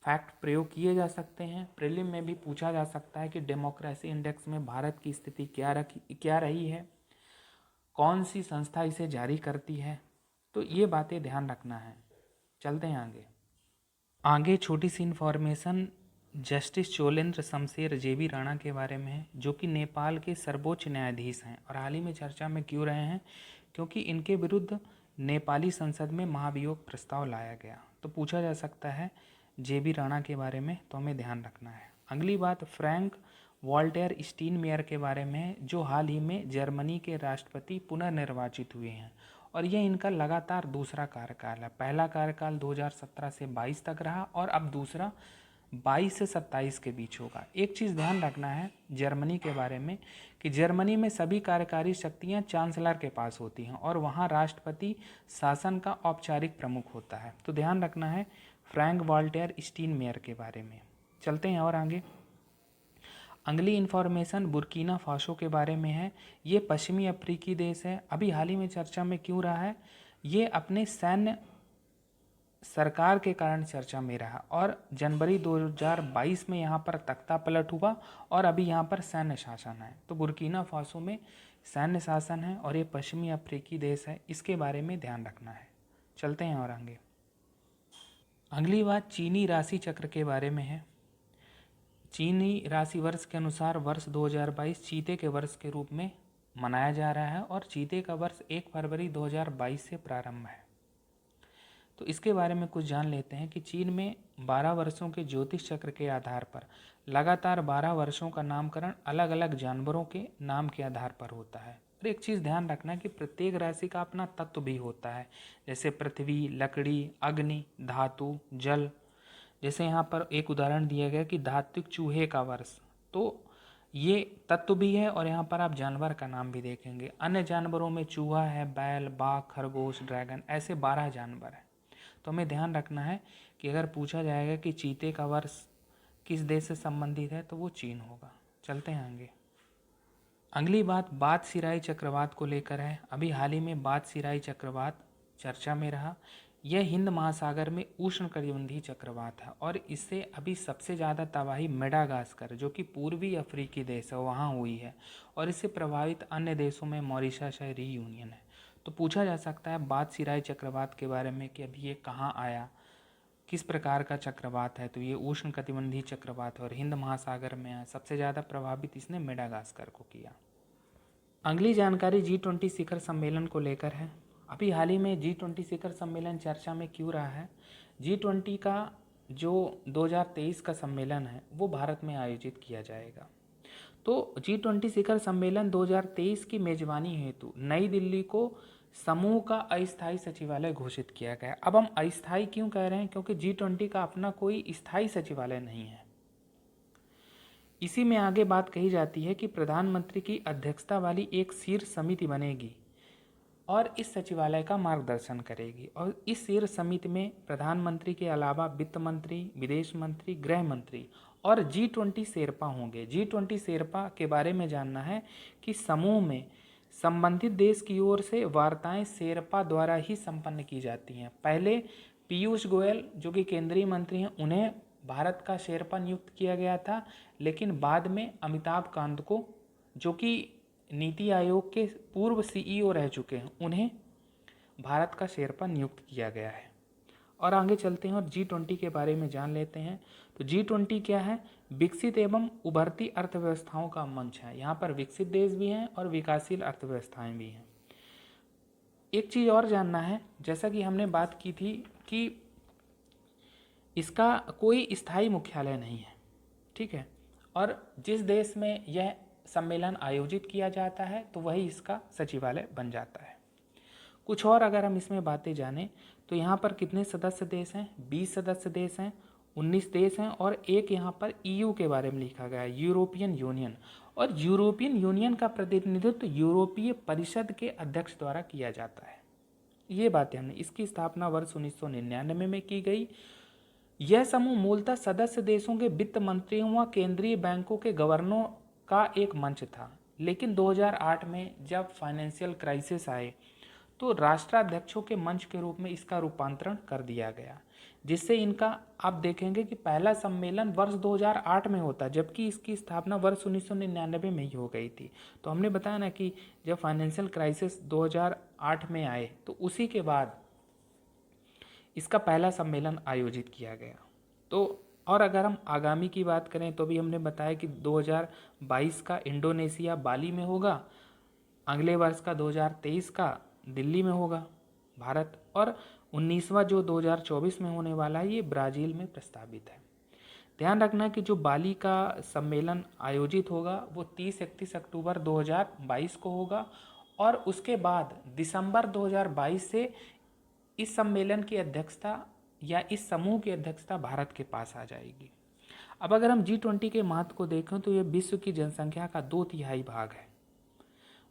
फैक्ट प्रयोग किए जा सकते हैं। प्रीलिम में भी पूछा जा सकता है कि डेमोक्रेसी इंडेक्स में भारत की स्थिति क्या रही है, कौन सी संस्था इसे जारी करती है। तो ये बातें ध्यान रखना है। चलते हैं आगे छोटी सी इन्फॉर्मेशन जस्टिस चोलेंद्र शमशेर जेबी राणा के बारे में है, जो कि नेपाल के सर्वोच्च न्यायाधीश हैं और हाल ही में चर्चा में क्यों रहे हैं, क्योंकि इनके विरुद्ध नेपाली संसद में महाभियोग प्रस्ताव लाया गया। तो पूछा जा सकता है जेबी राणा के बारे में, तो हमें ध्यान रखना है। अगली बात फ्रैंक वॉल्टर स्टीनमेयर के बारे में है, जो हाल ही में जर्मनी के राष्ट्रपति पुनर्निर्वाचित हुए हैं और यह इनका लगातार दूसरा कार्यकाल है। पहला कार्यकाल 2017 से 22 तक रहा और अब दूसरा 22 से 27 के बीच होगा। एक चीज़ ध्यान रखना है जर्मनी के बारे में कि जर्मनी में सभी कार्यकारी शक्तियां चांसलर के पास होती हैं और वहां राष्ट्रपति शासन का औपचारिक प्रमुख होता है। तो ध्यान रखना है फ्रैंक वॉल्टर स्टीनमेयर के बारे में। चलते हैं और आगे। अगली इन्फॉर्मेशन बुर्किना फासो के बारे में है। ये पश्चिमी अफ्रीकी देश है। अभी हाल ही में चर्चा में क्यों रहा है, ये अपने सैन्य सरकार के कारण चर्चा में रहा और जनवरी 2022 में यहाँ पर तख्ता पलट हुआ और अभी यहाँ पर सैन्य शासन है। तो बुर्किना फासो में सैन्य शासन है और ये पश्चिमी अफ्रीकी देश है, इसके बारे में ध्यान रखना है। चलते हैं और आगे। अगली बात चीनी राशि चक्र के बारे में है। चीनी राशि वर्ष के अनुसार वर्ष 2022 चीते के वर्ष के रूप में मनाया जा रहा है और चीते का वर्ष 1 फरवरी 2022 से प्रारंभ है। तो इसके बारे में कुछ जान लेते हैं कि चीन में 12 वर्षों के ज्योतिष चक्र के आधार पर लगातार 12 वर्षों का नामकरण अलग अलग जानवरों के नाम के आधार पर होता है। और एक चीज़ ध्यान रखना है कि प्रत्येक राशि का अपना तत्व भी होता है, जैसे पृथ्वी, लकड़ी, अग्नि, धातु, जल। जैसे यहाँ पर एक उदाहरण दिया गया कि धात्विक चूहे का वर्ष, तो ये तत्व भी है और यहाँ पर आप जानवर का नाम भी देखेंगे। अन्य जानवरों में चूहा है, बैल, बाघ, खरगोश, ड्रैगन, ऐसे 12 जानवर हैं। तो हमें ध्यान रखना है कि अगर पूछा जाएगा कि चीते का वर्ष किस देश से संबंधित है तो वो चीन होगा। चलते हैं आगे। अगली बात बात सिराई चक्रवात को लेकर है। अभी हाल ही में बात सिराई चक्रवात चर्चा में रहा। यह हिंद महासागर में उष्णकटिबंधीय चक्रवात है और इससे अभी सबसे ज़्यादा तबाही मेडागास्कर, जो कि पूर्वी अफ्रीकी देश है, वहाँ हुई है और इससे प्रभावित अन्य देशों में मॉरिशस है, रीयूनियन है। तो पूछा जा सकता है बात सिराई चक्रवात के बारे में कि अभी ये कहाँ आया, किस प्रकार का चक्रवात है। तो ये उष्णकटिबंधीय चक्रवात है और हिंद महासागर में है। सबसे ज़्यादा प्रभावित इसने मेडागास्कर को किया। अगली जानकारी G20 शिखर सम्मेलन को लेकर है। अभी हाल ही में G20 शिखर सम्मेलन चर्चा में क्यों रहा है। G20 का जो 2023 का सम्मेलन है वो भारत में आयोजित किया जाएगा। तो G20 शिखर सम्मेलन 2023 की मेजबानी हेतु नई दिल्ली को समूह का अस्थायी सचिवालय घोषित किया गया। अब हम अस्थायी क्यों कह रहे हैं, क्योंकि G20 का अपना कोई स्थायी सचिवालय नहीं है। इसी में आगे बात कही जाती है कि प्रधानमंत्री की अध्यक्षता वाली एक शीर्ष समिति बनेगी और इस सचिवालय का मार्गदर्शन करेगी और इस शीर्ष समिति में प्रधानमंत्री के अलावा वित्त मंत्री, विदेश मंत्री, गृह मंत्री और G20 शेरपा होंगे। G20 शेरपा के बारे में जानना है कि समूह में संबंधित देश की ओर से वार्ताएं शेरपा द्वारा ही संपन्न की जाती हैं। पहले पीयूष गोयल जो कि केंद्रीय मंत्री हैं, उन्हें भारत का शेरपा नियुक्त किया गया था, लेकिन बाद में अमिताभ कांत को, जो कि नीति आयोग के पूर्व CEO रह चुके हैं, उन्हें भारत का शेरपा नियुक्त किया गया है। और आगे चलते हैं और G20 के बारे में जान लेते हैं। तो G20 क्या है, विकसित एवं उभरती अर्थव्यवस्थाओं का मंच है। यहाँ पर विकसित देश भी हैं और विकासशील अर्थव्यवस्थाएं भी हैं। एक चीज़ और जानना है, जैसा कि हमने बात की थी कि इसका कोई स्थायी मुख्यालय नहीं है, ठीक है, और जिस देश में यह सम्मेलन आयोजित किया जाता है तो वही इसका सचिवालय बन जाता है। कुछ और अगर हम इसमें बातें जानें तो यहाँ पर कितने सदस्य देश हैं, 20 सदस्य देश हैं, 19 देश हैं और एक यहाँ पर EU के बारे में लिखा गया है, यूरोपियन यूनियन। और यूरोपियन यूनियन का प्रतिनिधित्व यूरोपीय परिषद के अध्यक्ष द्वारा किया जाता है। ये बातें हमने। इसकी स्थापना वर्ष 1999 में की गई। यह समूह मूलतः सदस्य देशों के वित्त मंत्रियों व केंद्रीय बैंकों के गवर्नरों का एक मंच था, लेकिन 2008 में जब फाइनेंशियल क्राइसिस आए तो राष्ट्राध्यक्षों के मंच के रूप में इसका रूपांतरण कर दिया गया, जिससे इनका आप देखेंगे कि पहला सम्मेलन वर्ष 2008 में होता, जबकि इसकी स्थापना वर्ष 1999 में ही हो गई थी। तो हमने बताया ना कि जब फाइनेंशियल क्राइसिस 2008 में आए तो उसी के बाद इसका पहला सम्मेलन आयोजित किया गया। तो और अगर हम आगामी की बात करें तो भी हमने बताया कि 2022 का इंडोनेशिया बाली में होगा, अगले वर्ष का 2023 का दिल्ली में होगा भारत, और 19वां जो 2024 में होने वाला है ये ब्राज़ील में प्रस्तावित है। ध्यान रखना कि जो बाली का सम्मेलन आयोजित होगा वो 30-31 अक्टूबर 2022 को होगा, और उसके बाद दिसंबर 2022 से इस सम्मेलन की अध्यक्षता या इस समूह की अध्यक्षता भारत के पास आ जाएगी। अब अगर हम G20 के महत्व को देखें तो यह विश्व की जनसंख्या का 2/3 भाग है,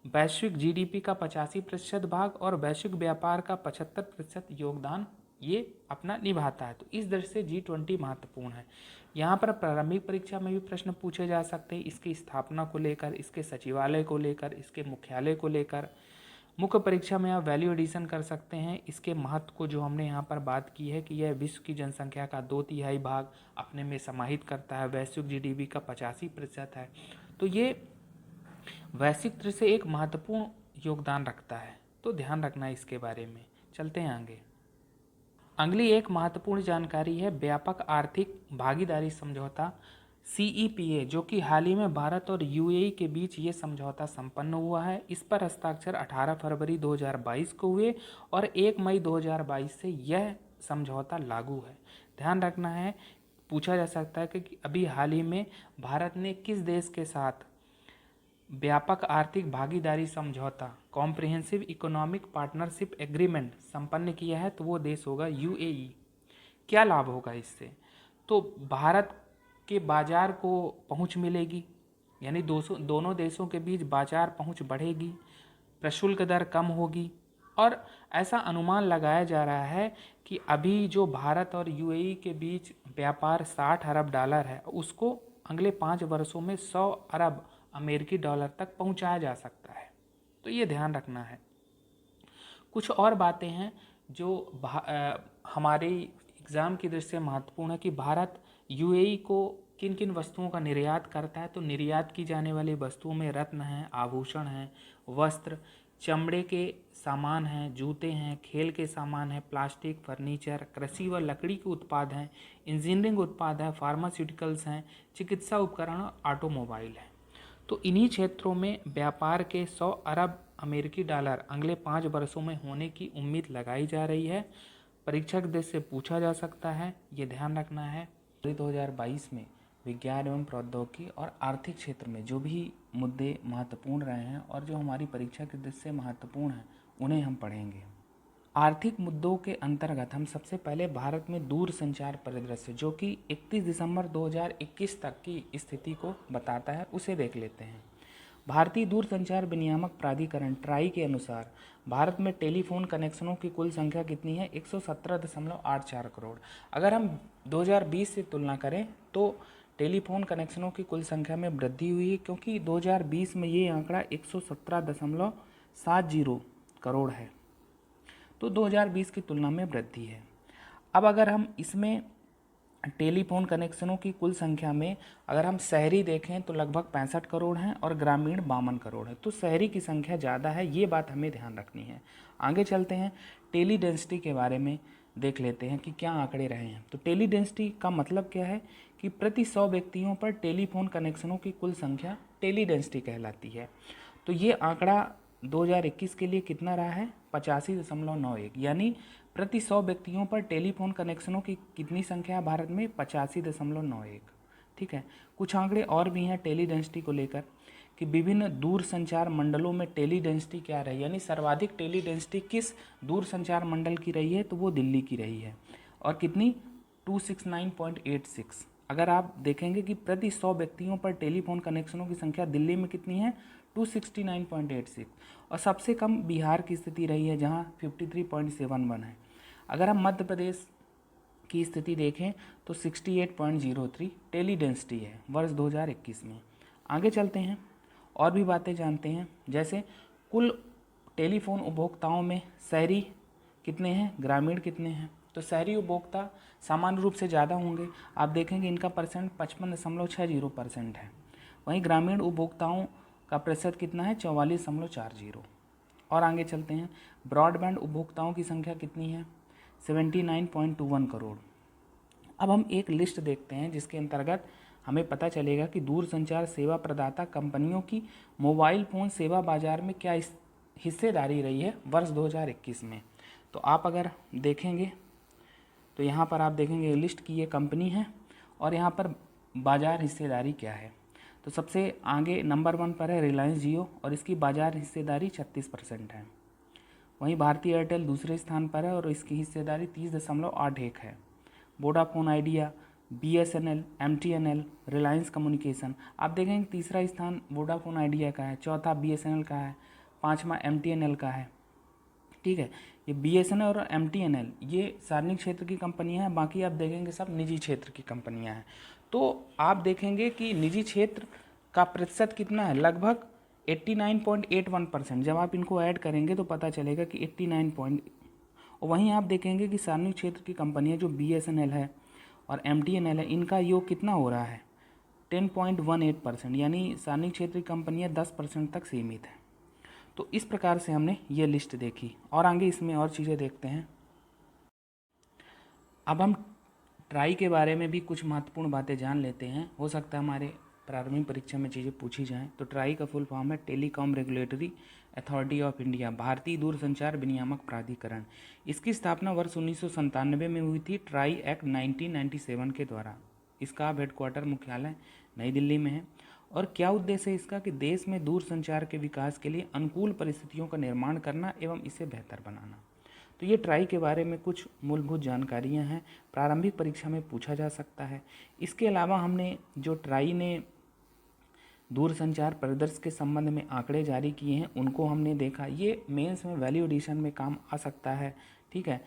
वैश्विक जीडीपी का 85% भाग और वैश्विक व्यापार का 75% योगदान ये अपना निभाता है। तो इस दृष्टि से G20 महत्वपूर्ण है। यहाँ पर प्रारंभिक परीक्षा में भी प्रश्न पूछे जा सकते हैं इसकी स्थापना को लेकर, इसके सचिवालय को लेकर, इसके मुख्यालय को लेकर। मुख्य परीक्षा में आप वैल्यू एडिशन कर सकते हैं इसके महत्व को, जो हमने यहाँ पर बात की है कि यह विश्व की जनसंख्या का 2/3 भाग अपने में समाहित करता है, वैश्विक जीडीपी का 85% है। तो ये वैश्विक दृष्टि से एक महत्वपूर्ण योगदान रखता है, तो ध्यान रखना है इसके बारे में। चलते हैं आगे। अगली एक महत्वपूर्ण जानकारी है व्यापक आर्थिक भागीदारी समझौता CEPA, जो कि हाल ही में भारत और UAE के बीच ये समझौता संपन्न हुआ है। इस पर हस्ताक्षर 18 फरवरी 2022 को हुए और 1 मई 2022 से यह समझौता लागू है। ध्यान रखना है, पूछा जा सकता है कि अभी हाल ही में भारत ने किस देश के साथ व्यापक आर्थिक भागीदारी समझौता कॉम्प्रिहेंसिव इकोनॉमिक पार्टनरशिप एग्रीमेंट संपन्न किया है, तो वो देश होगा UAE। क्या लाभ होगा इससे? तो भारत के बाजार को पहुंच मिलेगी, यानी दोनों देशों के बीच बाजार पहुंच बढ़ेगी, प्रशुल्क दर कम होगी, और ऐसा अनुमान लगाया जा रहा है कि अभी जो भारत और UAE के बीच व्यापार $60 अरब है, उसको अगले 5 वर्षों में $100 अरब तक पहुंचाया जा सकता है। तो ये ध्यान रखना है। कुछ और बातें हैं जो हमारे एग्ज़ाम की दृष्टि से महत्वपूर्ण है कि भारत UAE को किन किन वस्तुओं का निर्यात करता है। तो निर्यात की जाने वाली वस्तुओं में रत्न हैं, आभूषण हैं, वस्त्र, चमड़े के सामान हैं, जूते हैं, खेल के सामान हैं, प्लास्टिक, फर्नीचर, कृषि व लकड़ी के उत्पाद हैं, इंजीनियरिंग उत्पाद हैं, फार्मास्यूटिकल्स हैं, चिकित्सा उपकरण और ऑटोमोबाइल हैं। तो इन्हीं क्षेत्रों में व्यापार के $100 अरब अगले 5 वर्षों में होने की उम्मीद लगाई जा रही है। परीक्षक देश से पूछा जा सकता है, ये ध्यान रखना है। 2022 में विज्ञान एवं प्रौद्योगिकी और आर्थिक क्षेत्र में जो भी मुद्दे महत्वपूर्ण रहे हैं और जो हमारी परीक्षा की दृष्टि से महत्वपूर्ण हैं, उन्हें हम पढ़ेंगे। आर्थिक मुद्दों के अंतर्गत हम सबसे पहले भारत में दूरसंचार परिदृश्य, जो कि 31 दिसंबर 2021 तक की स्थिति को बताता है, उसे देख लेते हैं। भारतीय दूरसंचार विनियामक प्राधिकरण ट्राई के अनुसार भारत में टेलीफोन कनेक्शनों की कुल संख्या कितनी है? 117.84 करोड़। अगर हम 2020 से तुलना करें तो टेलीफोन कनेक्शनों की कुल संख्या में वृद्धि हुई है, क्योंकि 2020 में ये आंकड़ा 117.70 करोड़ है, तो 2020 की तुलना में वृद्धि है। अब अगर हम इसमें टेलीफोन कनेक्शनों की कुल संख्या में अगर हम शहरी देखें तो लगभग 65 करोड़ हैं और ग्रामीण 52 करोड़ है, तो शहरी की संख्या ज़्यादा है, ये बात हमें ध्यान रखनी है। आगे चलते हैं, टेली डेंसिटी के बारे में देख लेते हैं कि क्या आंकड़े रहे हैं। तो टेली डेंसिटी का मतलब क्या है कि प्रति 100 व्यक्तियों पर टेलीफोन कनेक्शनों की कुल संख्या टेली डेंसिटी कहलाती है। तो ये आंकड़ा 2021 के लिए कितना रहा है? 85.91, यानी प्रति 100 व्यक्तियों पर टेलीफोन कनेक्शनों की कितनी संख्या है भारत में? 85.91। ठीक है, कुछ आंकड़े और भी हैं टेली डेंसिटी को लेकर कि विभिन्न दूर संचार मंडलों में टेली डेंसिटी क्या रही, यानी सर्वाधिक टेली डेंसिटी किस दूर संचार मंडल की रही है? तो वो दिल्ली की रही है, और कितनी? 269.86। अगर आप देखेंगे कि प्रति 100 व्यक्तियों पर टेलीफोन कनेक्शनों की संख्या दिल्ली में कितनी है? 269.86, और सबसे कम बिहार की स्थिति रही है जहां 53.71 है। अगर हम मध्य प्रदेश की स्थिति देखें तो 68.03 टेली डेंसिटी है वर्ष 2021 में। आगे चलते हैं और भी बातें जानते हैं, जैसे कुल टेलीफोन उपभोक्ताओं में शहरी कितने हैं, ग्रामीण कितने हैं। तो शहरी उपभोक्ता सामान्य रूप से ज़्यादा होंगे, आप देखेंगे इनका परसेंट 55.60% है। वहीं ग्रामीण उपभोक्ताओं का प्रतिशत कितना है, 44.40। और आगे चलते हैं, ब्रॉडबैंड उपभोक्ताओं की संख्या कितनी है, 79.21 करोड़। अब हम एक लिस्ट देखते हैं जिसके अंतर्गत हमें पता चलेगा कि दूरसंचार सेवा प्रदाता कंपनियों की मोबाइल फ़ोन सेवा बाजार में क्या हिस्सेदारी रही है वर्ष 2021 में। तो आप अगर देखेंगे तो यहाँ पर आप देखेंगे लिस्ट की ये कंपनी है और यहाँ पर बाजार हिस्सेदारी क्या है। तो सबसे आगे नंबर 1 पर है रिलायंस जियो और इसकी बाजार हिस्सेदारी 36% है। वहीं भारतीय एयरटेल दूसरे स्थान पर है और इसकी हिस्सेदारी 30.81 है। Vodafone idea, BSNL, MTNL, Reliance communication, आप देखेंगे तीसरा स्थान वोडाफोन आइडिया का है, चौथा BSNL का है, पाँचवा MTNL का है। ठीक है, ये BSNL और MTNL ये सार्वजनिक क्षेत्र की कंपनियां हैं, बाकी आप देखेंगे सब निजी क्षेत्र की कंपनियां हैं। तो आप देखेंगे कि निजी क्षेत्र का प्रतिशत कितना है, लगभग 89.81%। जब आप इनको ऐड करेंगे तो पता चलेगा कि 89 और वहीं आप देखेंगे कि सार्वजनिक क्षेत्र की कंपनियां जो BSNL है और MTNL है, इनका योग कितना हो रहा है, 10.18%, यानी सार्वजनिक क्षेत्र की कंपनियां 10% तक सीमित हैं। तो इस प्रकार से हमने ये लिस्ट देखी और आगे इसमें और चीज़ें देखते हैं। अब हम ट्राई के बारे में भी कुछ महत्वपूर्ण बातें जान लेते हैं, हो सकता है हमारे प्रारंभिक परीक्षा में चीज़ें पूछी जाएं। तो ट्राई का फुल फॉर्म है telecom regulatory authority of India, भारतीय दूरसंचार विनियामक प्राधिकरण। इसकी स्थापना वर्ष 1997 में हुई थी ट्राई एक्ट 1997 के द्वारा। इसका अब हेडक्वार्टर मुख्यालय नई दिल्ली में है। और क्या उद्देश्य है इसका कि देश में दूरसंचार के विकास के लिए अनुकूल परिस्थितियों का निर्माण करना एवं इसे बेहतर बनाना। तो ये ट्राई के बारे में कुछ मूलभूत जानकारियां हैं, प्रारंभिक परीक्षा में पूछा जा सकता है। इसके अलावा हमने जो ट्राई ने दूरसंचार परिदृश्य के संबंध में आंकड़े जारी किए हैं उनको हमने देखा, ये मेंस में वैल्यू एडिशन में काम आ सकता है। ठीक है,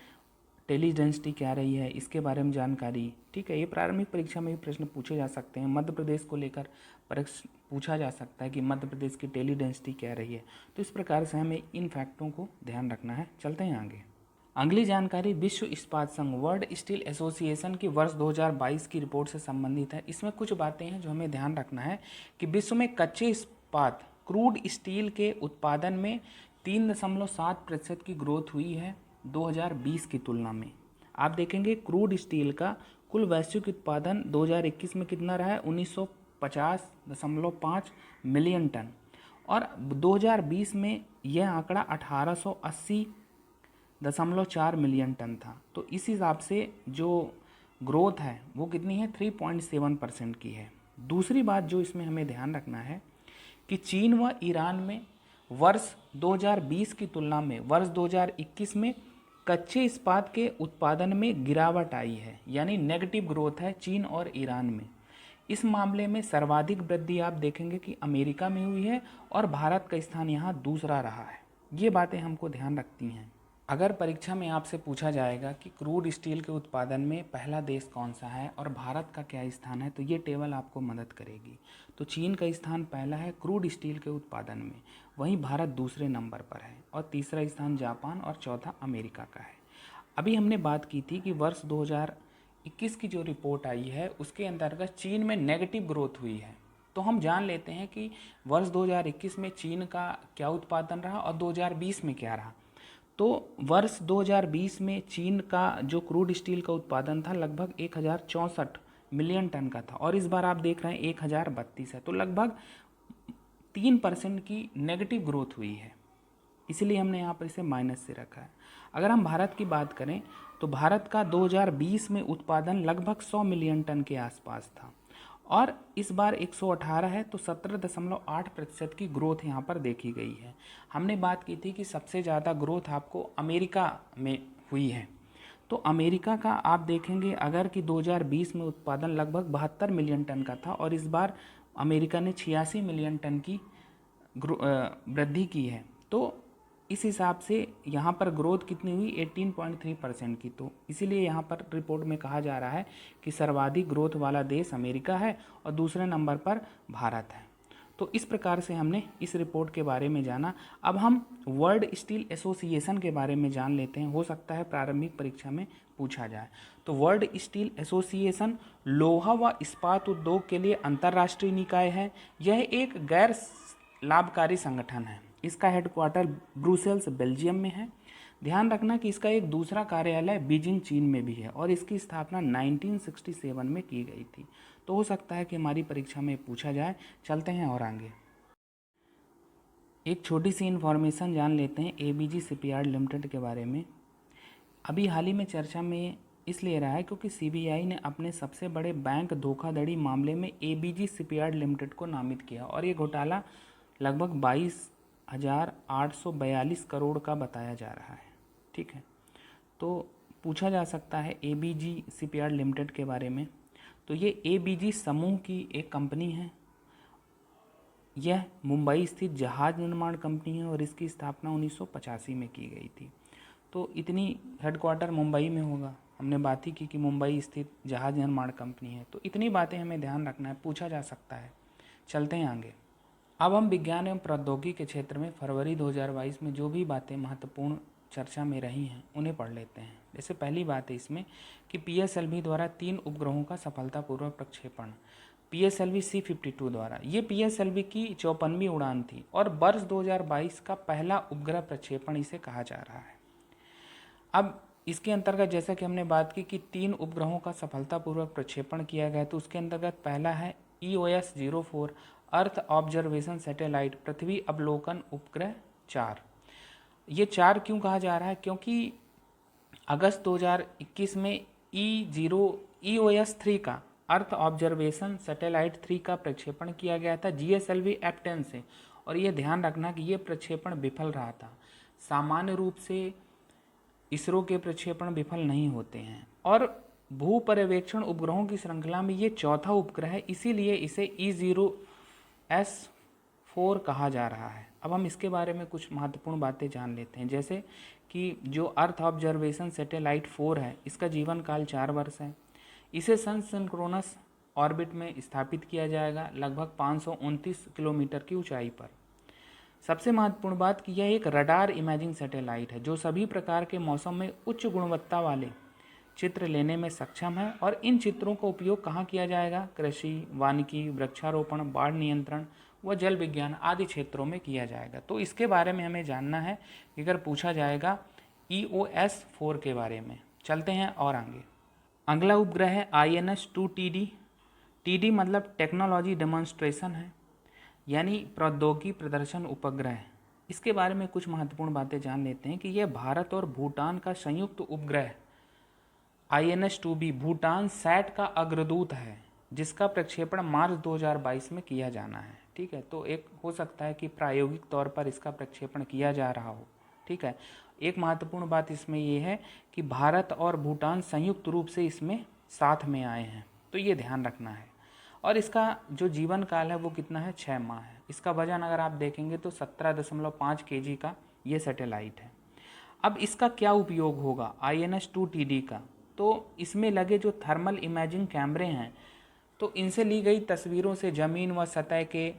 टेली डेंसिटी क्या रही है इसके बारे में जानकारी। ठीक है, ये प्रारंभिक परीक्षा में भी प्रश्न पूछे जा सकते हैं। मध्य प्रदेश को लेकर प्रश्न पूछा जा सकता है कि मध्य प्रदेश की टेली डेंसिटी क्या रही है। तो इस प्रकार से हमें इन फैक्टों को ध्यान रखना है। चलते हैं आगे। अगली जानकारी विश्व इस्पात संघ वर्ल्ड स्टील एसोसिएशन की वर्ष 2022 की रिपोर्ट से संबंधित है। इसमें कुछ बातें हैं जो हमें ध्यान रखना है कि विश्व में कच्चे इस्पात क्रूड स्टील के उत्पादन में 3.7% की ग्रोथ हुई है 2020 की तुलना में। आप देखेंगे क्रूड स्टील का कुल वैश्विक उत्पादन 2021 में कितना रहा है, 1950.5 मिलियन टन, और 2020 में यह आंकड़ा 1880.4 मिलियन टन था। तो इस हिसाब से जो ग्रोथ है वो कितनी है, 3.7% की है। दूसरी बात जो इसमें हमें ध्यान रखना है कि चीन व ईरान में वर्ष 2020 की तुलना में वर्ष 2021 में कच्चे इस्पात के उत्पादन में गिरावट आई है, यानी नेगेटिव ग्रोथ है चीन और ईरान में। इस मामले में सर्वाधिक वृद्धि आप देखेंगे कि अमेरिका में हुई है और भारत का स्थान यहाँ दूसरा रहा है। ये बातें हमको ध्यान रखती हैं। अगर परीक्षा में आपसे पूछा जाएगा कि क्रूड स्टील के उत्पादन में पहला देश कौन सा है और भारत का क्या स्थान है, तो ये टेबल आपको मदद करेगी। तो चीन का स्थान पहला है क्रूड स्टील के उत्पादन में, वहीं भारत दूसरे नंबर पर है और तीसरा स्थान जापान और चौथा अमेरिका का है। अभी हमने बात की थी कि वर्ष 2021 की जो रिपोर्ट आई है उसके अंतर्गत चीन में नेगेटिव ग्रोथ हुई है। तो हम जान लेते हैं कि वर्ष 2021 में चीन का क्या उत्पादन रहा और 2020 में क्या रहा। तो वर्ष 2020 में चीन का जो क्रूड स्टील का उत्पादन था लगभग 1064 मिलियन टन का था और इस बार आप देख रहे हैं 1032 है। तो लगभग 3% की नेगेटिव ग्रोथ हुई है, इसलिए हमने यहाँ पर इसे माइनस से रखा है। अगर हम भारत की बात करें तो भारत का 2020 में उत्पादन लगभग 100 मिलियन टन के आसपास था और इस बार 118 है, तो 17.8% की ग्रोथ यहाँ पर देखी गई है। हमने बात की थी कि सबसे ज़्यादा ग्रोथ आपको अमेरिका में हुई है। तो अमेरिका का आप देखेंगे अगर कि 2020 में उत्पादन लगभग 72 मिलियन टन का था और इस बार अमेरिका ने 86 मिलियन टन की वृद्धि की है। तो इस हिसाब से यहाँ पर ग्रोथ कितनी हुई 18.3% की। तो इसीलिए यहाँ पर रिपोर्ट में कहा जा रहा है कि सर्वाधिक ग्रोथ वाला देश अमेरिका है और दूसरे नंबर पर भारत है। तो इस प्रकार से हमने इस रिपोर्ट के बारे में जाना। अब हम वर्ल्ड स्टील एसोसिएशन के बारे में जान लेते हैं, हो सकता है प्रारंभिक परीक्षा में पूछा जाए। तो वर्ल्ड स्टील एसोसिएशन लोहा व इस्पात उद्योग के लिए अंतर्राष्ट्रीय निकाय है। यह एक गैर लाभकारी संगठन है। इसका हेडक्वार्टर ब्रुसेल्स बेल्जियम में है। ध्यान रखना कि इसका एक दूसरा कार्यालय बीजिंग चीन में भी है और इसकी स्थापना 1967 में की गई थी। तो हो सकता है कि हमारी परीक्षा में पूछा जाए। चलते हैं और आगे एक छोटी सी इन्फॉर्मेशन जान लेते हैं एबीजी शिपयार्ड लिमिटेड के बारे में। अभी हाल ही में चर्चा में इसलिए रहा है क्योंकि सीबीआई ने अपने सबसे बड़े बैंक धोखाधड़ी मामले में एबीजी शिपयार्ड लिमिटेड को नामित किया और ये घोटाला लगभग 22,842 करोड़ का बताया जा रहा है। ठीक है, तो पूछा जा सकता है एबीजी शिपयार्ड लिमिटेड के बारे में। तो ये एबीजी समूह की एक कंपनी है। यह मुंबई स्थित जहाज निर्माण कंपनी है और इसकी स्थापना 1985 में की गई थी। तो इतनी हेडक्वार्टर मुंबई में होगा। हमने बात ही की कि मुंबई स्थित जहाज निर्माण कंपनी है। तो इतनी बातें हमें ध्यान रखना है, पूछा जा सकता है। चलते हैं आगे। अब हम विज्ञान एवं प्रौद्योगिकी के क्षेत्र में फरवरी 2022 में जो भी बातें महत्वपूर्ण चर्चा में रही हैं उन्हें पढ़ लेते हैं। जैसे पहली बात है इसमें कि पीएसएलवी द्वारा 3 उपग्रहों का सफलतापूर्वक प्रक्षेपण। पीएसएलवी C-52 द्वारा, ये पीएसएलवी की 54वीं उड़ान थी और वर्ष 2022 का पहला उपग्रह प्रक्षेपण इसे कहा जा रहा है। अब इसके अंतर्गत जैसा कि हमने बात की कि 3 उपग्रहों का सफलतापूर्वक प्रक्षेपण किया गया, तो उसके अंतर्गत पहला है EOS-04 अर्थ ऑब्जर्वेशन सैटेलाइट पृथ्वी अवलोकन उपग्रह 4। ये 4 क्यों कहा जा रहा है? क्योंकि अगस्त 2021 में EOS-3 का अर्थ ऑब्जर्वेशन सैटेलाइट 3 का प्रक्षेपण किया गया था GSLV F10 से, और ये ध्यान रखना कि ये प्रक्षेपण विफल रहा था। सामान्य रूप से इसरो के प्रक्षेपण विफल नहीं होते हैं और भू पर्यवेक्षण उपग्रहों की श्रृंखला में ये चौथा उपग्रह है, इसीलिए इसे E0S4 कहा जा रहा है। अब हम इसके बारे में कुछ महत्वपूर्ण बातें जान लेते हैं, जैसे कि जो अर्थ ऑब्जर्वेशन सैटेलाइट 4 है इसका जीवन काल 4 वर्ष है। इसे सन सिंक्रोनस ऑर्बिट में स्थापित किया जाएगा लगभग 529 किलोमीटर की ऊंचाई पर। सबसे महत्वपूर्ण बात कि यह एक रडार इमेजिंग सैटेलाइट है जो सभी प्रकार के मौसम में उच्च गुणवत्ता वाले चित्र लेने में सक्षम है और इन चित्रों का उपयोग कहाँ किया जाएगा? कृषि, वानिकी, वृक्षारोपण, बाढ़ नियंत्रण व जल विज्ञान आदि क्षेत्रों में किया जाएगा। तो इसके बारे में हमें जानना है कि अगर पूछा जाएगा EOS-4 के बारे में। चलते हैं और आगे। अगला उपग्रह है INS-2TD। TD मतलब टेक्नोलॉजी डेमोन्स्ट्रेशन है, यानी प्रौद्योगिकी प्रदर्शन उपग्रह। इसके बारे में कुछ महत्वपूर्ण बातें जान लेते हैं कि यह भारत और भूटान का संयुक्त उपग्रह INS-2B भूटान सैट का अग्रदूत है जिसका प्रक्षेपण मार्च 2022 में किया जाना है। ठीक है, तो एक हो सकता है कि प्रायोगिक तौर पर इसका प्रक्षेपण किया जा रहा हो। ठीक है, एक महत्वपूर्ण बात इसमें यह है कि भारत और भूटान संयुक्त रूप से इसमें साथ में आए हैं, तो ये ध्यान रखना है। और इसका जो जीवन काल है वो कितना है? 6 माह है। इसका वजन अगर आप देखेंगे तो 17.5 kg का ये सैटेलाइट है। अब इसका क्या उपयोग होगा INS-2TD का? तो इसमें लगे जो थर्मल इमेजिंग कैमरे हैं, तो इनसे ली गई तस्वीरों से ज़मीन व सतह के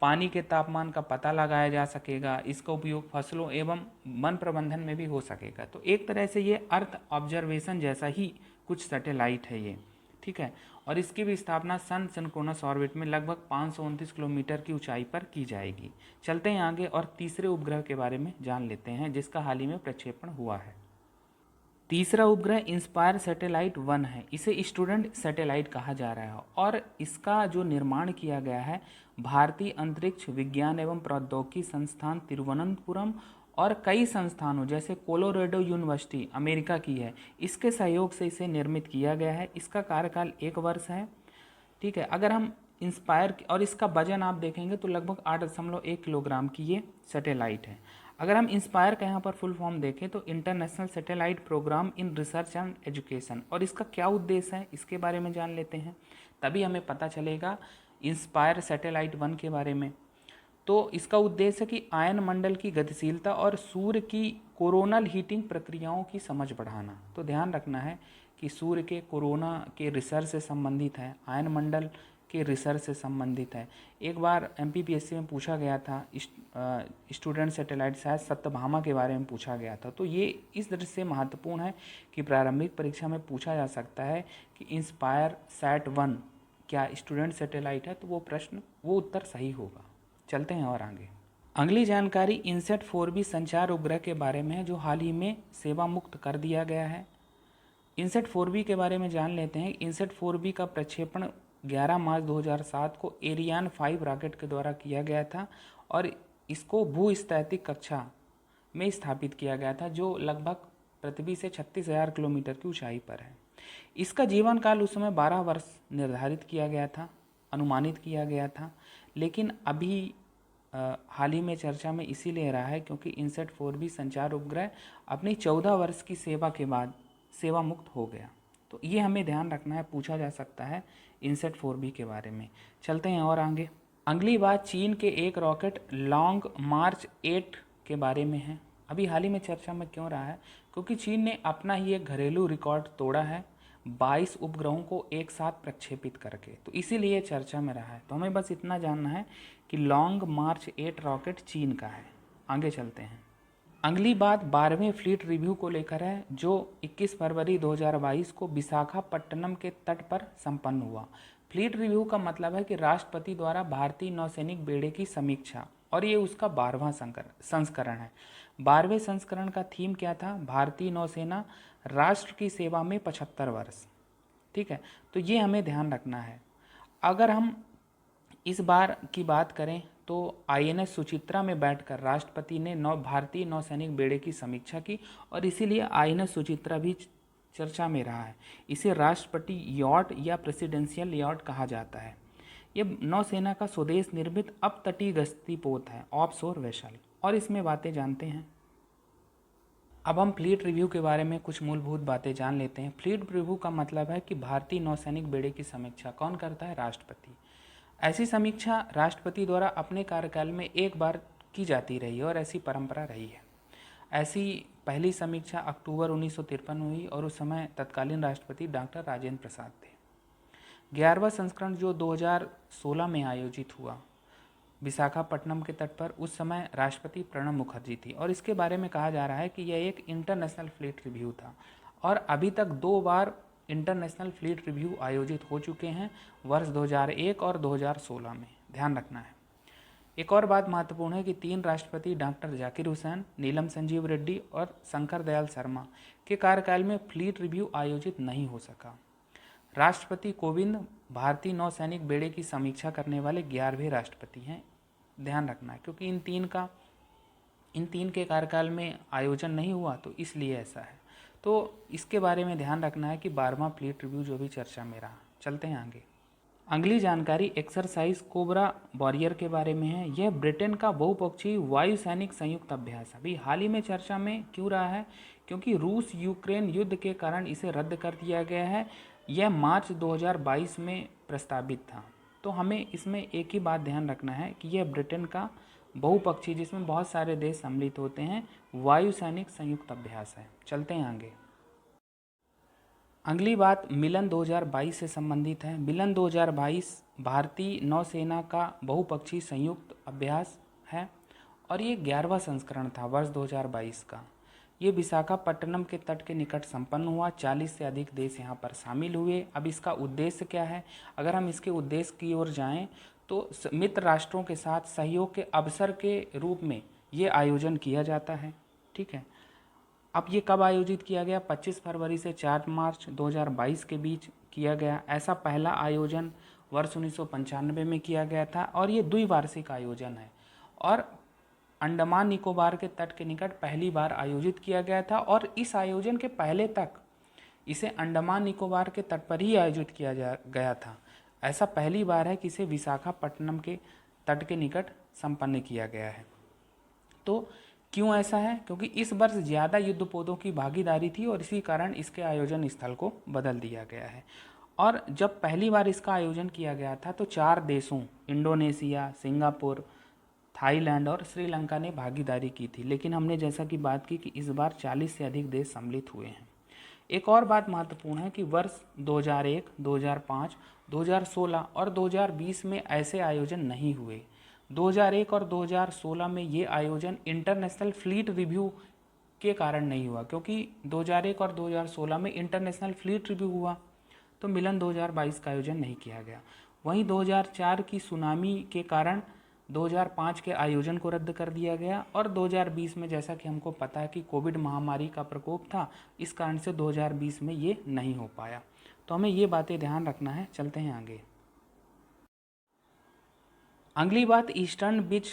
पानी के तापमान का पता लगाया जा सकेगा। इसका उपयोग फसलों एवं वन प्रबंधन में भी हो सकेगा। तो एक तरह से ये अर्थ ऑब्जर्वेशन जैसा ही कुछ सैटेलाइट है ये। ठीक है, और इसकी भी स्थापना सन सिंक्रोनस ऑर्बिट में लगभग 529 किलोमीटर की ऊंचाई पर की जाएगी। चलते हैं आगे और तीसरे उपग्रह के बारे में जान लेते हैं जिसका हाल ही में प्रक्षेपण हुआ है। तीसरा उपग्रह इंस्पायर सैटेलाइट 1 है। इसे स्टूडेंट सैटेलाइट कहा जा रहा है और इसका जो निर्माण किया गया है भारतीय अंतरिक्ष विज्ञान एवं प्रौद्योगिकी संस्थान तिरुवनंतपुरम और कई संस्थानों जैसे कोलोराडो यूनिवर्सिटी अमेरिका की है, इसके सहयोग से इसे निर्मित किया गया है। इसका कार्यकाल 1 वर्ष है। ठीक है, अगर हम इंस्पायर और इसका वजन आप देखेंगे तो लगभग 8.1 किलोग्राम की ये सैटेलाइट है। अगर हम इंस्पायर का यहाँ पर फुल फॉर्म देखें तो international satellite programme in research and education, और इसका क्या उद्देश्य है इसके बारे में जान लेते हैं, तभी हमें पता चलेगा इंस्पायर सैटेलाइट 1 के बारे में। तो इसका उद्देश्य है कि आयन मंडल की गतिशीलता और सूर्य की कोरोनल हीटिंग प्रक्रियाओं की समझ बढ़ाना। तो ध्यान रखना है कि सूर्य के कोरोना के रिसर्च से संबंधित है, आयन मंडल के रिसर्च से संबंधित है। एक बार एमपीपीएससी में पूछा गया था, स्टूडेंट सैटेलाइट शायद सत्यभामा के बारे में पूछा गया था। तो ये इस दृष्टि से महत्वपूर्ण है कि प्रारंभिक परीक्षा में पूछा जा सकता है कि इंस्पायर सैट-1 क्या स्टूडेंट सैटेलाइट है, तो वो उत्तर सही होगा। चलते हैं और आगे। अगली जानकारी इनसेट 4B संचार उपग्रह के बारे में है, जो हाल ही में सेवा मुक्त कर दिया गया है। इनसेट 4B के बारे में जान लेते हैं। इनसेट 4B का प्रक्षेपण 11 मार्च 2007 को एरियान 5 रॉकेट के द्वारा किया गया था और इसको भूस्थैतिक कक्षा में स्थापित किया गया था, जो लगभग पृथ्वी से 36,000 किलोमीटर की ऊंचाई पर है। इसका जीवन काल उस समय 12 वर्ष निर्धारित किया गया था, अनुमानित किया गया था, लेकिन अभी हाल ही में चर्चा में इसीलिए रहा है क्योंकि इनसेट 4B संचार उपग्रह अपनी 14 वर्ष की सेवा के बाद सेवा मुक्त हो गया। तो ये हमें ध्यान रखना है, पूछा जा सकता है इनसेट 4B के बारे में। चलते हैं और आगे। अगली बात चीन के एक रॉकेट लॉन्ग मार्च 8 के बारे में है। अभी हाल ही में चर्चा में क्यों रहा है? क्योंकि चीन ने अपना ही एक घरेलू रिकॉर्ड तोड़ा है 22 उपग्रहों को एक साथ प्रक्षेपित करके, तो इसीलिए चर्चा में रहा है। तो हमें बस इतना जानना है कि लॉन्ग मार्च 8 रॉकेट चीन का है। आगे चलते हैं। अगली बात 12वें फ्लीट रिव्यू को लेकर है, जो 21 फरवरी 2022 को विशाखापट्टनम के तट पर संपन्न हुआ। फ्लीट रिव्यू का मतलब है कि राष्ट्रपति द्वारा भारतीय नौसैनिक बेड़े की समीक्षा, और ये उसका 12वां संस्करण है। 12वें संस्करण का थीम क्या था? भारतीय नौसेना राष्ट्र की सेवा में 75 वर्ष। ठीक है, तो ये हमें ध्यान रखना है। अगर हम इस बार की बात करें तो आईएनएस सुचित्रा में बैठकर राष्ट्रपति ने भारतीय नौसैनिक बेड़े की समीक्षा की और इसीलिए आईएनएस सुचित्रा भी चर्चा में रहा है। इसे राष्ट्रपति यॉट या प्रेसिडेंशियल यॉट कहा जाता है। ये नौसेना का स्वदेश निर्मित अपतटीय गश्ती पोत है, ऑफशोर वेसल। और इसमें बातें जानते हैं। अब हम फ्लीट रिव्यू के बारे में कुछ मूलभूत बातें जान लेते हैं। फ्लीट रिव्यू का मतलब है कि भारतीय नौसैनिक बेड़े की समीक्षा कौन करता है? राष्ट्रपति। ऐसी समीक्षा राष्ट्रपति द्वारा अपने कार्यकाल में एक बार की जाती रही है और ऐसी परंपरा रही है। ऐसी पहली समीक्षा अक्टूबर 1953 में हुई और उस समय तत्कालीन राष्ट्रपति डॉक्टर राजेंद्र प्रसाद थे। 11वां संस्करण जो 2016 में आयोजित हुआ विशाखापट्टनम के तट पर, उस समय राष्ट्रपति प्रणब मुखर्जी थी और इसके बारे में कहा जा रहा है कि यह एक इंटरनेशनल फ्लीट रिव्यू था और अभी तक 2 बार इंटरनेशनल फ्लीट रिव्यू आयोजित हो चुके हैं, वर्ष 2001 और 2016 में। ध्यान रखना है। एक और बात महत्वपूर्ण है कि 3 राष्ट्रपति डॉक्टर जाकिर हुसैन, नीलम संजीव रेड्डी और शंकर दयाल शर्मा के कार्यकाल में फ्लीट रिव्यू आयोजित नहीं हो सका। राष्ट्रपति कोविंद भारतीय नौसैनिक बेड़े की समीक्षा करने वाले 11वें राष्ट्रपति हैं। ध्यान रखना है क्योंकि इन तीन के कार्यकाल में आयोजन नहीं हुआ, तो इसलिए ऐसा है। तो इसके बारे में ध्यान रखना है कि 12वां फ्लीट रिव्यू जो भी चर्चा में रहा। चलते हैं आगे। अगली जानकारी एक्सरसाइज कोबरा वॉरियर के बारे में है। यह ब्रिटेन का बहुपक्षीय वायु सैनिक संयुक्त अभ्यास अभी हाल ही में चर्चा में क्यों रहा है? क्योंकि रूस यूक्रेन युद्ध के कारण इसे रद्द कर दिया गया है। यह मार्च 2022 में प्रस्तावित था। तो हमें इसमें एक ही बात ध्यान रखना है कि यह ब्रिटेन का बहुपक्षीय, जिसमें बहुत सारे देश सम्मिलित होते हैं, वायु सैनिक संयुक्त अभ्यास है। चलते हैं आगे। अगली बात मिलन 2022 से संबंधित है। मिलन 2022 भारतीय नौसेना का बहुपक्षीय संयुक्त अभ्यास है और ये 11वां संस्करण था वर्ष 2022 का। ये विशाखापट्टनम के तट के निकट संपन्न हुआ। 40 से अधिक देश यहाँ पर शामिल हुए। अब इसका उद्देश्य क्या है? अगर हम इसके उद्देश्य की ओर जाएं तो मित्र राष्ट्रों के साथ सहयोग के अवसर के रूप में ये आयोजन किया जाता है। ठीक है, अब ये कब आयोजित किया गया? 25 फरवरी से 4 मार्च 2022 के बीच किया गया। ऐसा पहला आयोजन वर्ष 1995 में किया गया था और ये द्विवार्षिक आयोजन है और अंडमान निकोबार के तट के निकट पहली बार आयोजित किया गया था और इस आयोजन के पहले तक इसे अंडमान निकोबार के तट पर ही आयोजित किया गया था। ऐसा पहली बार है कि इसे विशाखापट्टनम के तट के निकट संपन्न किया गया है। तो क्यों ऐसा है? क्योंकि इस वर्ष ज़्यादा युद्धपोतों की भागीदारी थी और इसी कारण इसके आयोजन स्थल को बदल दिया गया है। और जब पहली बार इसका आयोजन किया गया था तो 4 देशों इंडोनेशिया, सिंगापुर, थाईलैंड और श्रीलंका ने भागीदारी की थी, लेकिन हमने जैसा कि बात की कि इस बार 40 से अधिक देश सम्मिलित हुए हैं। एक और बात महत्वपूर्ण है कि वर्ष 2001, 2005, 2016 और 2020 में ऐसे आयोजन नहीं हुए। 2001 और 2016 में ये आयोजन इंटरनेशनल फ्लीट रिव्यू के कारण नहीं हुआ, क्योंकि 2001 और 2016 में इंटरनेशनल फ्लीट रिव्यू हुआ, तो मिलन 2022 का आयोजन नहीं किया गया। वहीं 2004 की सुनामी के कारण 2005 के आयोजन को रद्द कर दिया गया, और 2020 में जैसा कि हमको पता है कि कोविड महामारी का प्रकोप था, इस कारण से 2020 में ये नहीं हो पाया। तो हमें ये बातें ध्यान रखना है। चलते हैं आगे। अगली बात ईस्टर्न बीच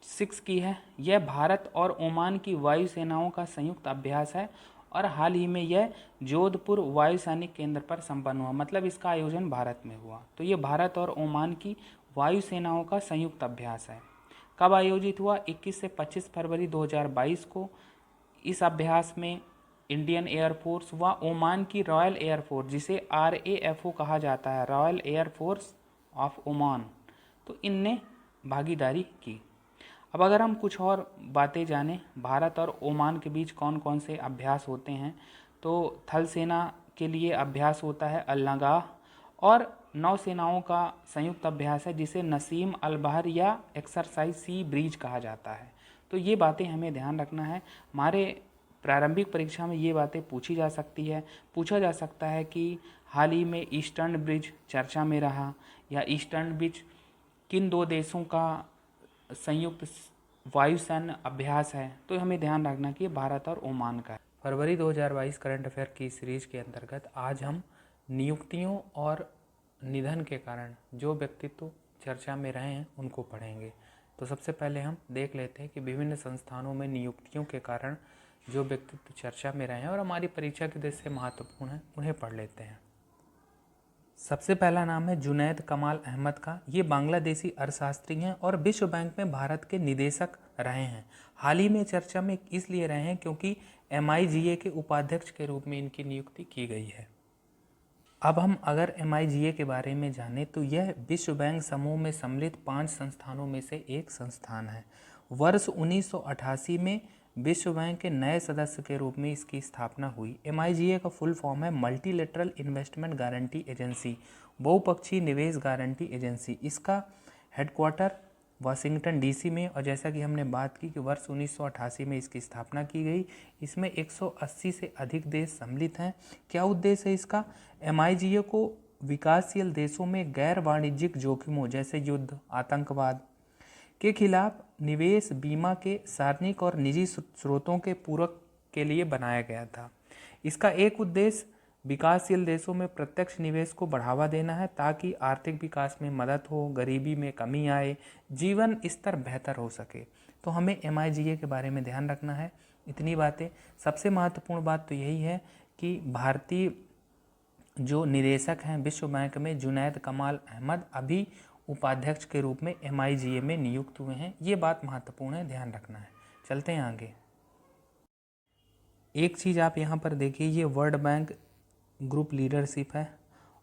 6 की है। यह भारत और ओमान की वायु सेनाओं का संयुक्त अभ्यास है और हाल ही में यह जोधपुर वायु सैनिक केंद्र पर संपन्न हुआ, मतलब इसका आयोजन भारत में हुआ। तो ये भारत और ओमान की वायु सेनाओं का संयुक्त अभ्यास है। कब आयोजित हुआ? 21 से 25 फरवरी 2022 को। इस अभ्यास में इंडियन एयरफोर्स व ओमान की रॉयल एयरफोर्स, जिसे RAFO कहा जाता है, रॉयल एयरफोर्स ऑफ ओमान, तो इनने भागीदारी की। अब अगर हम कुछ और बातें जानें, भारत और ओमान के बीच कौन कौन से अभ्यास होते हैं, तो थल सेना के लिए अभ्यास होता है अल-नगाह, और नौसेनाओं का संयुक्त अभ्यास है जिसे नसीम अल बहर या एक्सरसाइज सी ब्रीज कहा जाता है। तो ये बातें हमें ध्यान रखना है। हमारे प्रारंभिक परीक्षा में ये बातें पूछी जा सकती है। पूछा जा सकता है कि हाल ही में ईस्टर्न ब्रिज चर्चा में रहा, या ईस्टर्न ब्रिज किन दो देशों का संयुक्त वायुसेना अभ्यास है, तो हमें ध्यान रखना कि भारत और ओमान का है। फरवरी 2022 करंट अफेयर की सीरीज के अंतर्गत आज हम नियुक्तियों और निधन के कारण जो व्यक्तित्व चर्चा में रहे हैं उनको पढ़ेंगे। तो सबसे पहले हम देख लेते हैं कि विभिन्न संस्थानों में नियुक्तियों के कारण जो व्यक्तित्व चर्चा में रहे हैं और हमारी परीक्षा की दृष्टि से महत्वपूर्ण है, उन्हें पढ़ लेते हैं। सबसे पहला नाम है जुनैद कमाल अहमद का। ये बांग्लादेशी अर्थशास्त्री हैं और विश्व बैंक में भारत के निदेशक रहे हैं। हाल ही में चर्चा में इसलिए रहे हैं क्योंकि MIGA के उपाध्यक्ष के रूप में इनकी नियुक्ति की गई है। अब हम अगर MIGA के बारे में जानें तो यह विश्व बैंक समूह में सम्मिलित 5 संस्थानों में से एक संस्थान है। वर्ष 1988 में विश्व बैंक के नए सदस्य के रूप में इसकी स्थापना हुई। MIGA का फुल फॉर्म है मल्टीलेटरल इन्वेस्टमेंट गारंटी एजेंसी, बहुपक्षीय निवेश गारंटी एजेंसी। इसका हेडक्वार्टर वाशिंगटन DC में, और जैसा कि हमने बात की कि वर्ष 1988 में इसकी स्थापना की गई। इसमें 180 से अधिक देश सम्मिलित हैं। क्या उद्देश्य है इसका? MIGA को विकासशील देशों में गैर वाणिज्यिक जोखिमों जैसे युद्ध, आतंकवाद के खिलाफ निवेश बीमा के सार्वजनिक और निजी स्रोतों के पूरक के लिए बनाया गया था। इसका एक उद्देश्य विकासशील देशों में प्रत्यक्ष निवेश को बढ़ावा देना है ताकि आर्थिक विकास में मदद हो, गरीबी में कमी आए, जीवन स्तर बेहतर हो सके। तो हमें MIGA के बारे में ध्यान रखना है। इतनी बातें। सबसे महत्वपूर्ण बात तो यही है कि भारतीय जो निदेशक हैं विश्व बैंक में, जुनैद कमाल अहमद, अभी उपाध्यक्ष के रूप में MIGA में नियुक्त हुए हैं। ये बात महत्वपूर्ण है, ध्यान रखना है। चलते हैं आगे। एक चीज़ आप यहाँ पर देखिए, ये वर्ल्ड बैंक ग्रुप लीडरशिप है,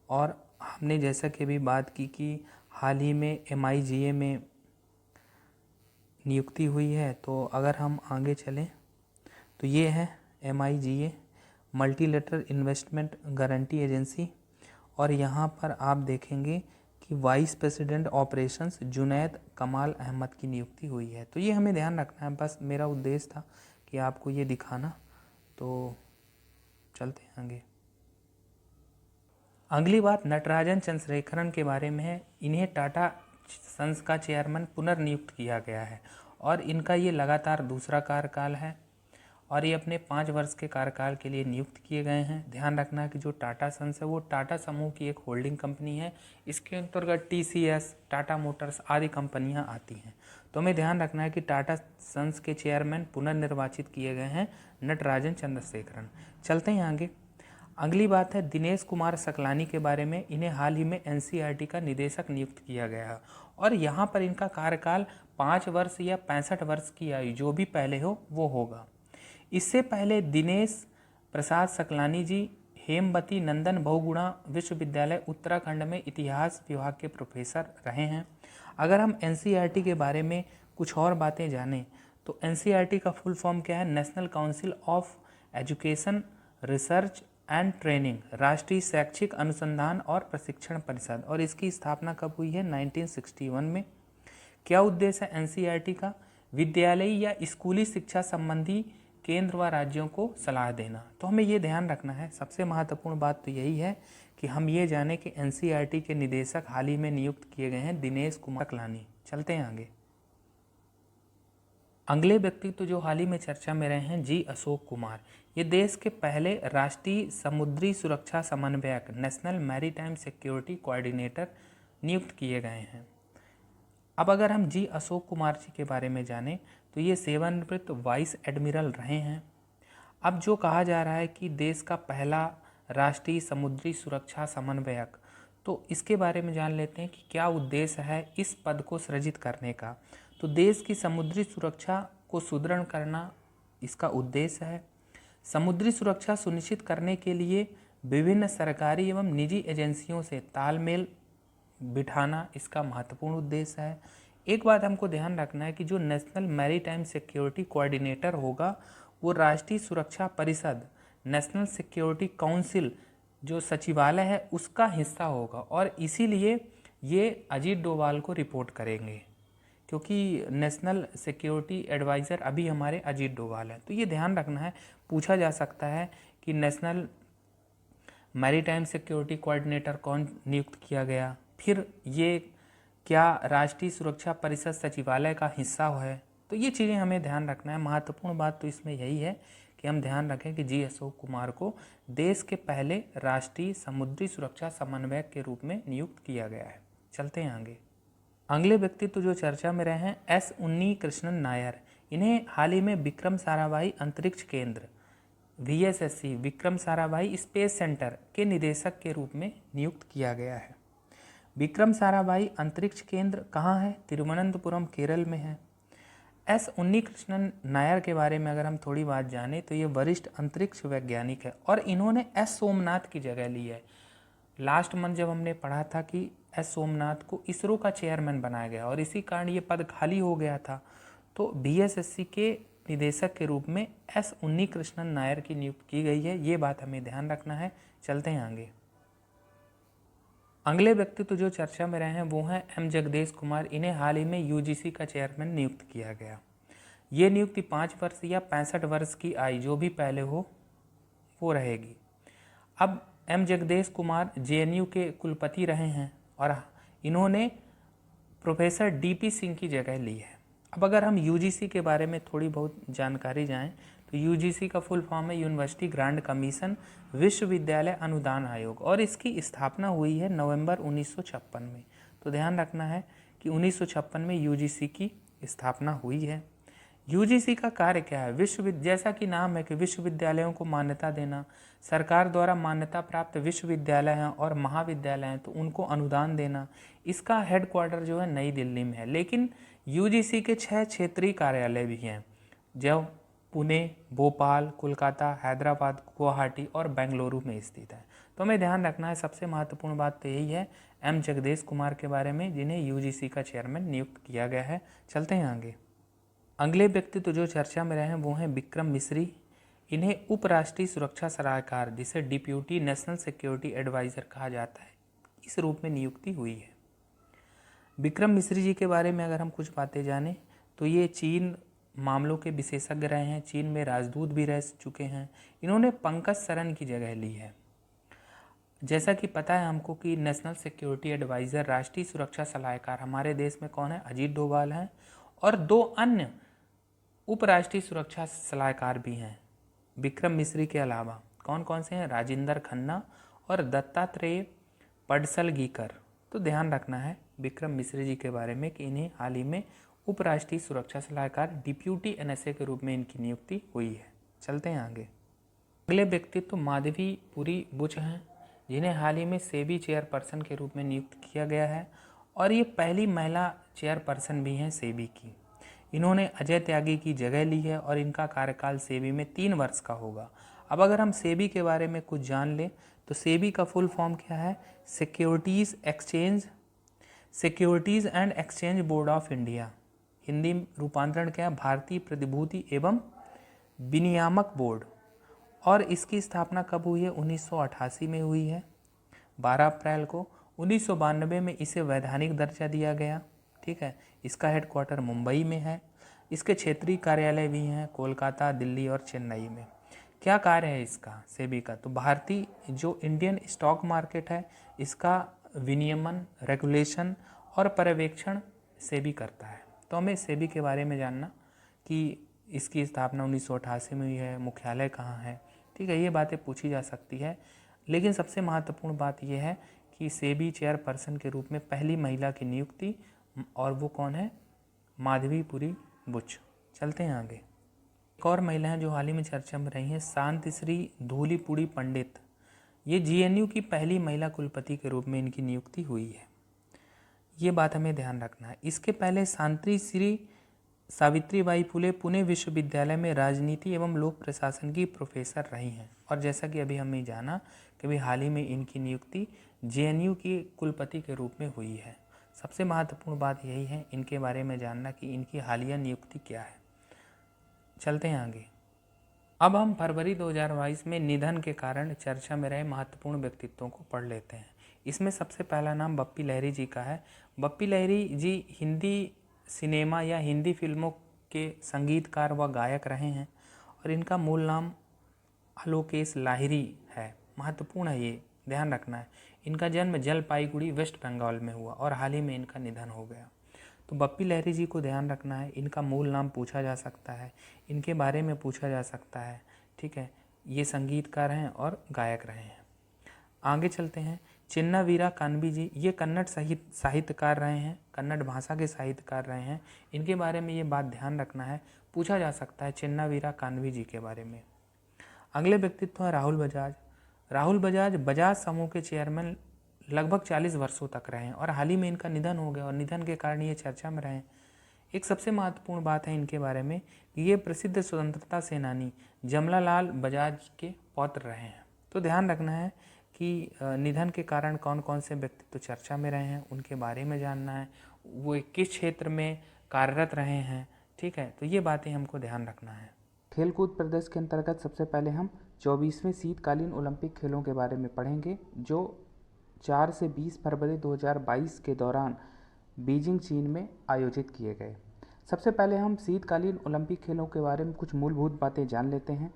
और हमने जैसा कि अभी बात की कि हाल ही में MIGA में नियुक्ति हुई है। तो अगर हम आगे चलें तो ये है MIGA multilateral investment guarantee agency, और यहाँ पर आप देखेंगे कि वाइस प्रेसिडेंट ऑपरेशंस जुनैद कमाल अहमद की नियुक्ति हुई है। तो ये हमें ध्यान रखना है, बस मेरा उद्देश्य था कि आपको ये दिखाना। तो चलते हैं आगे। अगली बात नटराजन चंद्रशेखरन के बारे में है। इन्हें टाटा सन्स का चेयरमैन पुनर्नियुक्त किया गया है और इनका ये लगातार दूसरा कार्यकाल है, और ये अपने 5 वर्ष के कार्यकाल के लिए नियुक्त किए गए हैं। ध्यान रखना है कि जो टाटा सन्स है वो टाटा समूह की एक होल्डिंग कंपनी है। इसके अंतर्गत TCS, टाटा मोटर्स आदि कंपनियां आती हैं। तो हमें ध्यान रखना है कि टाटा सन्स के चेयरमैन पुनर्निर्वाचित किए गए हैं नटराजन चंद्रशेखरन। चलते हैं आगे। अगली बात है दिनेश कुमार सकलानी के बारे में। इन्हें हाल ही में NCERT का निदेशक नियुक्त किया गया है, और यहाँ पर इनका कार्यकाल 5 वर्ष या 65 वर्ष की आयु जो भी पहले हो वो होगा। इससे पहले दिनेश प्रसाद सकलानी जी हेमवती नंदन बहुगुणा विश्वविद्यालय उत्तराखंड में इतिहास विभाग के प्रोफेसर रहे हैं। अगर हम एनसीईआरटी के बारे में कुछ और बातें जानें तो एनसीईआरटी का फुल फॉर्म क्या है? National council of education research and training, राष्ट्रीय शैक्षिक अनुसंधान और प्रशिक्षण परिषद, और इसकी स्थापना कब हुई है? 1961 में। क्या उद्देश्य है एनसीईआरटी का? विद्यालयी या स्कूली शिक्षा संबंधी केंद्र व राज्यों को सलाह देना। तो हमें ये ध्यान रखना है, सबसे महत्वपूर्ण बात तो यही है कि हम ये जानें कि एनसीईआरटी के निदेशक हाल ही में नियुक्त किए गए हैं दिनेश कुमार सकलानी। चलते हैं आगे। अगले व्यक्तित्व जो हाल ही में चर्चा में रहे हैं, जी अशोक कुमार। ये देश के पहले राष्ट्रीय समुद्री सुरक्षा समन्वयक, नेशनल मैरीटाइम सिक्योरिटी कोऑर्डिनेटर नियुक्त किए गए हैं। अब अगर हम जी अशोक कुमार जी के बारे में जानें तो ये सेवानिवृत्त वाइस एडमिरल रहे हैं। अब जो कहा जा रहा है कि देश का पहला राष्ट्रीय समुद्री सुरक्षा समन्वयक, तो इसके बारे में जान लेते हैं कि क्या उद्देश्य है इस पद को सृजित करने का। तो देश की समुद्री सुरक्षा को सुदृढ़ करना इसका उद्देश्य है। समुद्री सुरक्षा सुनिश्चित करने के लिए विभिन्न सरकारी एवं निजी एजेंसियों से तालमेल बिठाना इसका महत्वपूर्ण उद्देश्य है। एक बात हमको ध्यान रखना है कि जो नेशनल मैरीटाइम सिक्योरिटी कोऑर्डिनेटर होगा वो राष्ट्रीय सुरक्षा परिषद, नेशनल सिक्योरिटी काउंसिल जो सचिवालय है उसका हिस्सा होगा, और इसीलिए ये अजीत डोभाल को रिपोर्ट करेंगे, क्योंकि नेशनल सिक्योरिटी एडवाइज़र अभी हमारे अजीत डोभाल हैं। तो ये ध्यान रखना है, पूछा जा सकता है कि नेशनल मैरीटाइम सिक्योरिटी कोऑर्डिनेटर कौन नियुक्त किया गया, फिर ये क्या राष्ट्रीय सुरक्षा परिषद सचिवालय का हिस्सा है। तो ये चीज़ें हमें ध्यान रखना है। महत्वपूर्ण बात तो इसमें यही है कि हम ध्यान रखें कि जी अशोक कुमार को देश के पहले राष्ट्रीय समुद्री सुरक्षा समन्वयक के रूप में नियुक्त किया गया है। चलते हैं आगे। अगले व्यक्तित्व जो चर्चा में रहे हैं, एस उन्नी कृष्णन नायर। इन्हें हाल ही में विक्रम साराभाई अंतरिक्ष केंद्र VSSC Vikram Sarabhai space centre के निदेशक के रूप में नियुक्त किया गया है। विक्रम साराभाई अंतरिक्ष केंद्र कहाँ है? तिरुवनंतपुरम, केरल में है। एस उन्नी कृष्णन नायर के बारे में अगर हम थोड़ी बात जानें तो ये वरिष्ठ अंतरिक्ष वैज्ञानिक है और इन्होंने एस सोमनाथ की जगह ली है। लास्ट मंथ जब हमने पढ़ा था कि एस सोमनाथ को इसरो का चेयरमैन बनाया गया और इसी कारण ये पद खाली हो गया था, तो VSSC के निदेशक के रूप में एस उन्नी कृष्णन नायर की नियुक्ति की गई है। ये बात हमें ध्यान रखना है। चलते हैं आगे। अगले व्यक्तित्व जो चर्चा में रहे हैं वो हैं एम जगदेश कुमार। इन्हें हाल ही में UGC का चेयरमैन नियुक्त किया गया। ये नियुक्ति 5 वर्ष या 65 वर्ष की आयु जो भी पहले हो वो रहेगी। अब एम जगदेश कुमार JNU के कुलपति रहे हैं और इन्होंने प्रोफेसर DP सिंह की जगह ली है। अब अगर हम UGC के बारे में थोड़ी बहुत जानकारी जाएं तो UGC का फुल फॉर्म है यूनिवर्सिटी ग्रांट कमीशन, विश्वविद्यालय अनुदान आयोग, और इसकी स्थापना हुई है नवंबर 1956 में। तो ध्यान रखना है कि 1956 में UGC की स्थापना हुई है। UGC का कार्य क्या है? जैसा कि नाम है कि विश्वविद्यालयों को मान्यता देना, सरकार द्वारा मान्यता प्राप्त विश्वविद्यालय हैं और महाविद्यालय हैं तो उनको अनुदान देना। इसका हेडक्वार्टर जो है नई दिल्ली में है, लेकिन UGC के 6 क्षेत्रीय कार्यालय भी हैं, जो पुणे, भोपाल, कोलकाता, हैदराबाद, गुवाहाटी और बेंगलुरु में स्थित है। तो हमें ध्यान रखना है, सबसे महत्वपूर्ण बात तो यही है एम जगदेश कुमार के बारे में, जिन्हें UGC का चेयरमैन नियुक्त किया गया है। चलते हैं आगे। अगले व्यक्ति तो जो चर्चा में रहे हैं वो हैं विक्रम मिश्री। इन्हें उपराष्ट्रीय सुरक्षा सलाहकार, जिसे डिप्यूटी नेशनल सिक्योरिटी एडवाइज़र कहा जाता है, इस रूप में नियुक्ति हुई है। विक्रम मिश्री जी के बारे में अगर हम कुछ बातें जानें तो ये चीन मामलों के विशेषज्ञ रहे हैं, चीन में राजदूत भी रह चुके हैं। इन्होंने पंकज सरन की जगह ली है। जैसा कि पता है हमको कि नेशनल सिक्योरिटी एडवाइज़र, राष्ट्रीय सुरक्षा सलाहकार हमारे देश में कौन है? अजीत डोभाल हैं, और 2 अन्य उपराष्ट्रीय सुरक्षा सलाहकार भी हैं विक्रम मिश्री के अलावा। कौन कौन से हैं? राजेंद्र खन्ना और दत्तात्रेय पडसलगीकर। तो ध्यान रखना है विक्रम मिश्री जी के बारे में कि इन्हें हाल ही में उपराष्ट्रीय सुरक्षा सलाहकार डिप्यूटी NSA के रूप में इनकी नियुक्ति हुई है। चलते हैं आगे। अगले व्यक्तित्व माधवी पुरी बुच हैं, जिन्हें हाल ही में सेबी चेयरपर्सन के रूप में नियुक्त किया गया है और ये पहली महिला चेयरपर्सन भी हैं सेबी की। इन्होंने अजय त्यागी की जगह ली है और इनका कार्यकाल सेबी में 3 वर्ष का होगा। अब अगर हम सेबी के बारे में कुछ जान लें तो सेबी का फुल फॉर्म क्या है? Securities and exchange board of India. Hindi रूपांतरण क्या है? भारतीय प्रतिभूति एवं विनियामक बोर्ड। और इसकी स्थापना कब हुई है? 1988 में हुई है, 12 अप्रैल को। 1992 में इसे वैधानिक दर्जा दिया गया। ठीक है, इसका हेडक्वार्टर मुंबई में है। इसके क्षेत्रीय कार्यालय भी हैं कोलकाता, दिल्ली और चेन्नई में। क्या कार्य है इसका, सेबी का? तो भारतीय जो इंडियन स्टॉक मार्केट है इसका विनियमन, रेगुलेशन और पर्यवेक्षण सेबी करता है। तो हमें सेबी के बारे में जानना कि इसकी स्थापना 1988 में हुई है, मुख्यालय कहाँ है, ठीक है, ये बातें पूछी जा सकती है। लेकिन सबसे महत्वपूर्ण बात यह है कि सेबी चेयरपर्सन के रूप में पहली महिला की नियुक्ति, और वो कौन है? माधवीपुरी बुच। चलते हैं आगे। एक और महिला हैं जो हाल ही में चर्चा में रही हैं, शांतिश्री धूलीपुड़ी पंडित। ये जीएनयू की पहली महिला कुलपति के रूप में इनकी नियुक्ति हुई है, ये बात हमें ध्यान रखना है। इसके पहले शांतिश्री सावित्रीबाई फुले पुणे विश्वविद्यालय में राजनीति एवं लोक प्रशासन की प्रोफेसर रही हैं। और जैसा कि अभी हमने जाना कि अभी हाल ही में इनकी नियुक्ति जेएनयू की कुलपति के रूप में हुई है। सबसे महत्वपूर्ण बात यही है इनके बारे में जानना कि इनकी हालिया नियुक्ति क्या है। चलते हैं आगे। अब हम फरवरी 2022 में निधन के कारण चर्चा में रहे महत्वपूर्ण व्यक्तित्वों को पढ़ लेते हैं। इसमें सबसे पहला नाम बप्पी लहिरी जी का है। बप्पी लहिरी जी हिंदी सिनेमा या हिंदी फिल्मों के संगीतकार व गायक रहे हैं और इनका मूल नाम आलोकेश लाहिरी है। महत्वपूर्ण है, ये ध्यान रखना है। इनका जन्म जलपाईगुड़ी वेस्ट बंगाल में हुआ और हाल ही में इनका निधन हो गया। तो बप्पी लहिरी जी को ध्यान रखना है। इनका मूल नाम पूछा जा सकता है, इनके बारे में पूछा जा सकता है, ठीक है। ये संगीतकार हैं और गायक रहे हैं। आगे चलते हैं। चिन्ना वीरा कान्वी जी, ये कन्नड़ साहित्यकार रहे हैं, कन्नड़ भाषा के साहित्यकार रहे हैं। इनके बारे में ये बात ध्यान रखना है, पूछा जा सकता है चिन्ना वीरा कान्वी जी के बारे में। अगले व्यक्तित्व है राहुल बजाज। राहुल बजाज बजाज समूह के चेयरमैन लगभग 40 वर्षों तक रहे हैं और हाल ही में इनका निधन हो गया और निधन के कारण ये चर्चा में रहे। एक सबसे महत्वपूर्ण बात है इनके बारे में कि ये प्रसिद्ध स्वतंत्रता सेनानी जमनालाल बजाज के पौत्र रहे हैं। तो ध्यान रखना है कि निधन के कारण कौन कौन से व्यक्तित्व चर्चा में रहे हैं, उनके बारे में जानना है, वो किस क्षेत्र में कार्यरत रहे हैं, ठीक है। तो ये बातें हमको ध्यान रखना है। खेलकूद प्रदर्शन के अंतर्गत सबसे पहले हम 24वें शीतकालीन ओलंपिक खेलों के बारे में पढ़ेंगे जो 4 से 20 फरवरी 2022 के दौरान बीजिंग चीन में आयोजित किए गए। सबसे पहले हम शीतकालीन ओलंपिक खेलों के बारे में कुछ मूलभूत बातें जान लेते हैं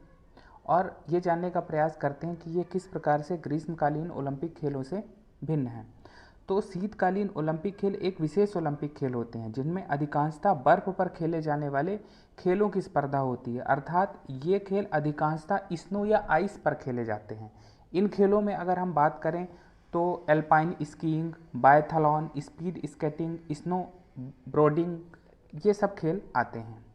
और ये जानने का प्रयास करते हैं कि ये किस प्रकार से ग्रीष्मकालीन ओलंपिक खेलों से भिन्न है। तो शीतकालीन ओलंपिक खेल एक विशेष ओलंपिक खेल होते हैं जिनमें अधिकांशतः बर्फ पर खेले जाने वाले खेलों की स्पर्धा होती है, अर्थात ये खेल अधिकांशतः स्नो या आइस पर खेले जाते हैं। इन खेलों में अगर हम बात करें तो alpine skiing, biathlon, speed skating, snow boarding, ये सब खेल आते हैं।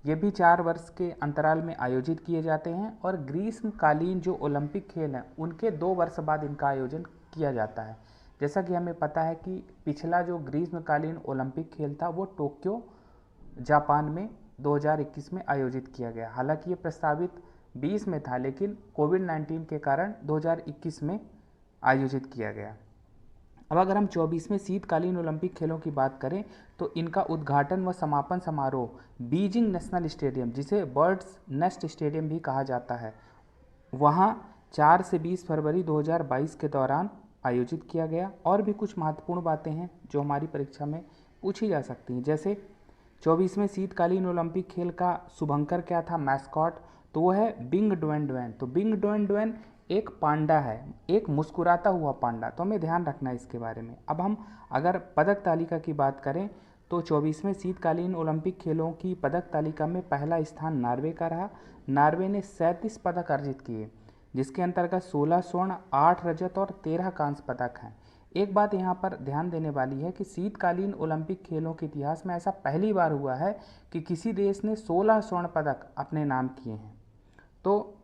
ये भी 4 वर्ष के अंतराल में आयोजित किए जाते हैं और ग्रीष्मकालीन जो ओलंपिक खेल हैं उनके 2 वर्ष बाद इनका आयोजन किया जाता है। जैसा कि हमें पता है कि पिछला जो ग्रीष्मकालीन ओलंपिक खेल था वो टोक्यो जापान में 2021 में आयोजित किया गया। हालांकि ये प्रस्तावित 20 में था लेकिन कोविड-19 के कारण 2021 में आयोजित किया गया। अब अगर हम 24वें शीतकालीन ओलंपिक खेलों की बात करें तो इनका उद्घाटन व समापन समारोह बीजिंग नेशनल स्टेडियम, जिसे बर्ड्स नेस्ट स्टेडियम भी कहा जाता है, वहाँ 4 से 20 फरवरी 2022 के दौरान आयोजित किया गया। और भी कुछ महत्वपूर्ण बातें हैं जो हमारी परीक्षा में पूछी जा सकती हैं, जैसे 24वें शीतकालीन ओलंपिक खेल का शुभंकर क्या था, मैस्कॉट, तो वो है बिंग ड्वेन ड्वेन। तो बिंग ड्वेन ड्वेन एक पांडा है, एक मुस्कुराता हुआ पांडा, तो हमें ध्यान रखना है इसके बारे में। अब हम अगर पदक तालिका की बात करें तो 24वें शीतकालीन ओलंपिक खेलों की पदक तालिका में पहला स्थान नार्वे का रहा। नार्वे ने 37 पदक अर्जित किए जिसके अंतर्गत 16 स्वर्ण, 8 रजत और 13 कांस्य पदक हैं। एक बात यहाँ पर ध्यान देने वाली है कि शीतकालीन ओलंपिक खेलों के इतिहास में ऐसा पहली बार हुआ है कि किसी देश ने 16 स्वर्ण पदक अपने नाम किए हैं, तो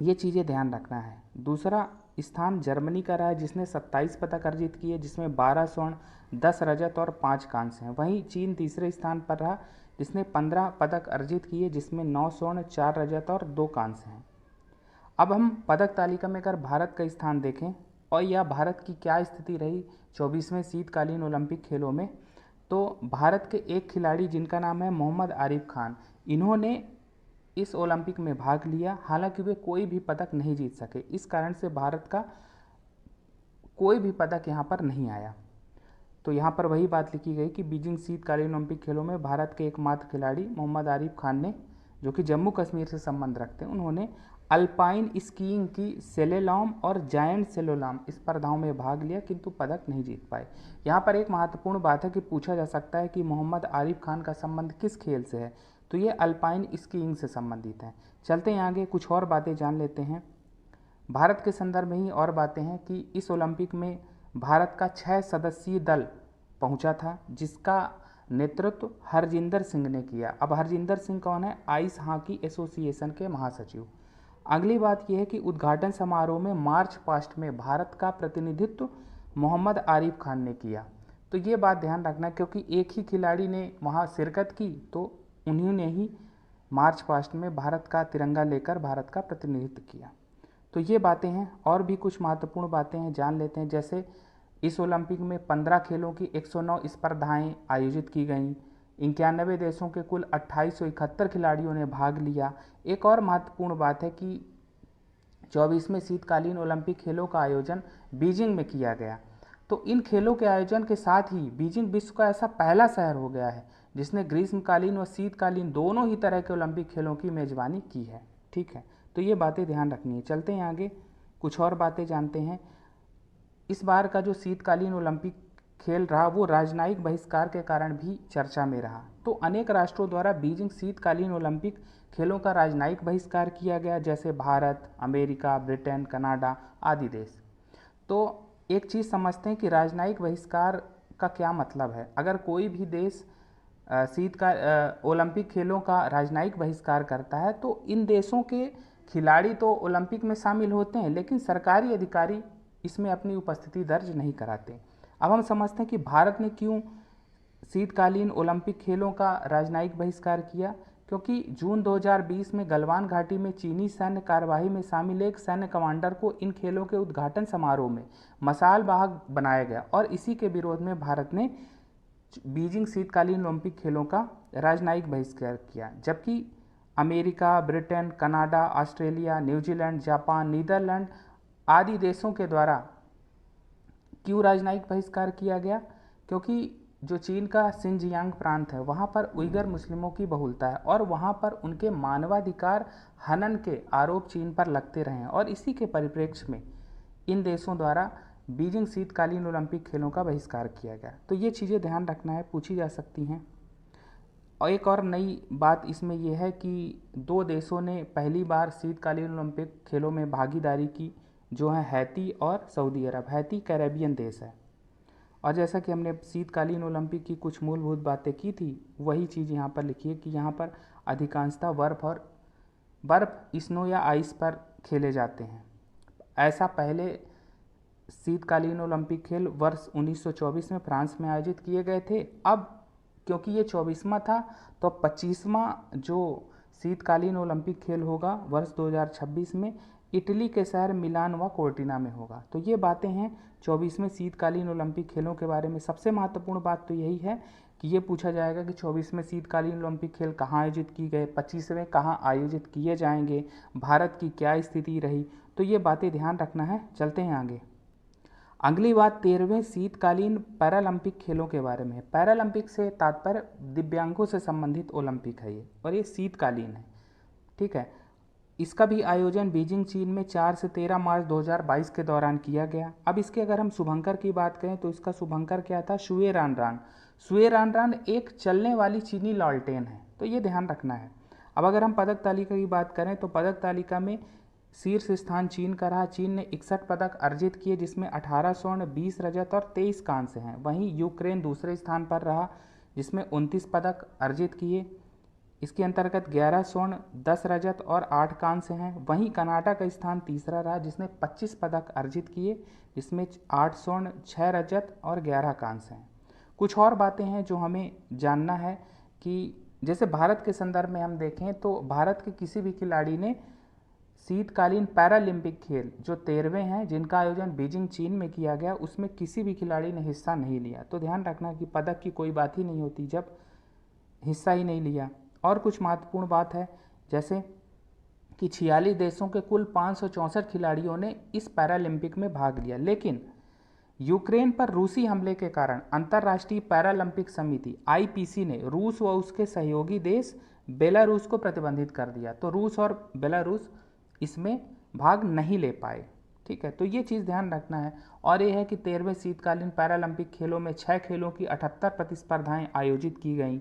ये चीज़ें ध्यान रखना है। दूसरा स्थान जर्मनी का रहा है जिसने 27 पदक अर्जित किए जिसमें 12 स्वर्ण, 10 रजत और 5 कांस्य हैं। वहीं चीन तीसरे स्थान पर रहा जिसने 15 पदक अर्जित किए जिसमें 9 स्वर्ण, 4 रजत और 2 कांस्य हैं। अब हम पदक तालिका में अगर भारत का स्थान देखें और या भारत की क्या स्थिति रही 24वें शीतकालीन ओलंपिक खेलों में, तो भारत के एक खिलाड़ी जिनका नाम है मोहम्मद आरिफ खान, इन्होंने इस ओलंपिक में भाग लिया। हालांकि वे कोई भी पदक नहीं जीत सके, इस कारण से भारत का कोई भी पदक यहाँ पर नहीं आया। तो यहाँ पर वही बात लिखी गई कि बीजिंग शीतकालीन ओलंपिक खेलों में भारत के एकमात्र खिलाड़ी मोहम्मद आरिफ खान ने, जो कि जम्मू कश्मीर से संबंध रखते हैं, उन्होंने अल्पाइन स्कीइंग की सेलेलॉम और जायंट सेलोलॉम स्पर्धाओं में भाग लिया, किंतु पदक नहीं जीत पाए। यहाँ पर एक महत्वपूर्ण बात है कि पूछा जा सकता है कि मोहम्मद आरिफ खान का संबंध किस खेल से है, तो ये अल्पाइन स्कीइंग से संबंधित है। चलते हैं आगे, कुछ और बातें जान लेते हैं। भारत के संदर्भ में ही और बातें हैं कि इस ओलंपिक में भारत का 6 सदस्यीय दल पहुंचा था, जिसका नेतृत्व हरजिंदर सिंह ने किया। अब हरजिंदर सिंह कौन है? आइस हॉकी एसोसिएशन के महासचिव। अगली बात यह है कि उद्घाटन समारोह में मार्च पास्ट में भारत का प्रतिनिधित्व मोहम्मद आरिफ खान ने किया। तो ये बात ध्यान रखना, क्योंकि एक ही खिलाड़ी ने वहाँ शिरकत की, तो उन्हीं ने ही मार्च पास्ट में भारत का तिरंगा लेकर भारत का प्रतिनिधित्व किया। तो ये बातें हैं, और भी कुछ महत्वपूर्ण बातें हैं, जान लेते हैं। जैसे इस ओलंपिक में 15 खेलों की 109 स्पर्धाएं आयोजित की गईं। 91 देशों के कुल 2871 खिलाड़ियों ने भाग लिया। एक और महत्वपूर्ण बात है कि 24वें शीतकालीन ओलंपिक खेलों का आयोजन बीजिंग में किया गया। तो इन खेलों के आयोजन के साथ ही बीजिंग विश्व का ऐसा पहला शहर हो गया है जिसने ग्रीष्मकालीन व शीतकालीन दोनों ही तरह के ओलंपिक खेलों की मेजबानी की है। ठीक है, तो ये बातें ध्यान रखनी है। चलते हैं आगे, कुछ और बातें जानते हैं। इस बार का जो शीतकालीन ओलंपिक खेल रहा वो राजनयिक बहिष्कार के कारण भी चर्चा में रहा। तो अनेक राष्ट्रों द्वारा बीजिंग शीतकालीन ओलंपिक खेलों का राजनयिक बहिष्कार किया गया, जैसे भारत, अमेरिका, ब्रिटेन, कनाडा आदि देश। तो एक चीज़ समझते हैं कि राजनयिक बहिष्कार का क्या मतलब है। अगर कोई भी देश ओलंपिक खेलों का राजनयिक बहिष्कार करता है, तो इन देशों के खिलाड़ी तो ओलंपिक में शामिल होते हैं, लेकिन सरकारी अधिकारी इसमें अपनी उपस्थिति दर्ज नहीं कराते। अब हम समझते हैं कि भारत ने क्यों शीतकालीन ओलंपिक खेलों का राजनयिक बहिष्कार किया। क्योंकि जून 2020 में गलवान घाटी में चीनी सैन्य कार्यवाही में शामिल एक सैन्य कमांडर को इन खेलों के उद्घाटन समारोह में मशाल वाहक बनाया गया, और इसी के विरोध में भारत ने बीजिंग शीतकालीन ओलंपिक खेलों का राजनयिक बहिष्कार किया। जबकि America, Britain, Canada, Australia, New Zealand, Japan, Netherland आदि देशों के द्वारा क्यों राजनयिक बहिष्कार किया गया? क्योंकि जो चीन का सिंजियांग प्रांत है, वहाँ पर उइगर मुस्लिमों की बहुलता है, और वहाँ पर उनके मानवाधिकार हनन के आरोप चीन पर लगते रहे हैं, और इसी के परिप्रेक्ष्य में इन देशों द्वारा बीजिंग शीतकालीन ओलंपिक खेलों का बहिष्कार किया गया। तो ये चीज़ें ध्यान रखना है, पूछी जा सकती हैं। और एक और नई बात इसमें यह है कि 2 देशों ने पहली बार शीतकालीन ओलंपिक खेलों में भागीदारी की, जो है हैती और सऊदी अरब। हैती कैरेबियन देश है। और जैसा कि हमने शीतकालीन ओलंपिक की कुछ मूलभूत बातें की थी, वही चीज़ यहाँ पर लिखी है कि यहाँ पर अधिकांशतः बर्फ़ स्नो या आइस पर खेले जाते हैं। ऐसा पहले शीतकालीन ओलंपिक खेल वर्ष 1924 में फ्रांस में आयोजित किए गए थे। अब क्योंकि ये 24वां था, तो 25वां जो शीतकालीन ओलंपिक खेल होगा वर्ष 2026 में इटली के शहर मिलान व कोर्टिना में होगा। तो ये बातें हैं 24वें शीतकालीन ओलंपिक खेलों के बारे में। सबसे महत्वपूर्ण बात तो यही है कि ये पूछा जाएगा कि 24वें शीतकालीन ओलंपिक खेल कहाँ आयोजित किए गए, 25वें कहाँ आयोजित किए जाएंगे, भारत की क्या स्थिति रही। तो ये बातें ध्यान रखना है। चलते हैं आगे। अगली बात 13वें शीतकालीन पैरालंपिक खेलों के बारे में है। पैरालंपिक से तात्पर्य दिव्यांगों से संबंधित ओलंपिक है ये, और ये शीतकालीन है। ठीक है, इसका भी आयोजन बीजिंग चीन में 4 से 13 मार्च 2022 के दौरान किया गया। अब इसके अगर हम शुभंकर की बात करें तो इसका शुभंकर क्या था? शुए रानरान। शुए रानरान एक चलने वाली चीनी लालटेन है, तो ये ध्यान रखना है। अब अगर हम पदक तालिका की बात करें तो पदक तालिका में शीर्ष स्थान चीन का रहा। चीन ने 61 पदक अर्जित किए, जिसमें 18 स्वर्ण, 20 रजत और 23 कांस्य हैं। वहीं यूक्रेन दूसरे स्थान पर रहा, जिसमें 29 पदक अर्जित किए। इसके अंतर्गत 11 स्वर्ण, 10 रजत और 8 कांस्य हैं। वहीं कनाडा का स्थान तीसरा रहा, जिसने 25 पदक अर्जित किए, जिसमें 8 स्वर्ण, 6 रजत और 11 कांस्य हैं। कुछ और बातें हैं जो हमें जानना है कि जैसे भारत के संदर्भ में हम देखें तो भारत के किसी भी खिलाड़ी ने शीतकालीन पैरालंपिक खेल जो 13वें हैं, जिनका आयोजन बीजिंग चीन में किया गया, उसमें किसी भी खिलाड़ी ने हिस्सा नहीं लिया। तो ध्यान रखना कि पदक की कोई बात ही नहीं होती जब हिस्सा ही नहीं लिया। और कुछ महत्वपूर्ण बात है, जैसे कि 46 देशों के कुल 564 खिलाड़ियों ने इस पैरालंपिक में भाग लिया, लेकिन यूक्रेन पर रूसी हमले के कारण अंतर्राष्ट्रीय पैरालंपिक समिति आईपीसी ने रूस व उसके सहयोगी देश बेलारूस को प्रतिबंधित कर दिया। तो रूस और बेलारूस इसमें भाग नहीं ले पाए। ठीक है, तो ये चीज़ ध्यान रखना है। और ये है कि 13वें शीतकालीन पैरालंपिक खेलों में 6 खेलों की 78 प्रतिस्पर्धाएं आयोजित की गईं।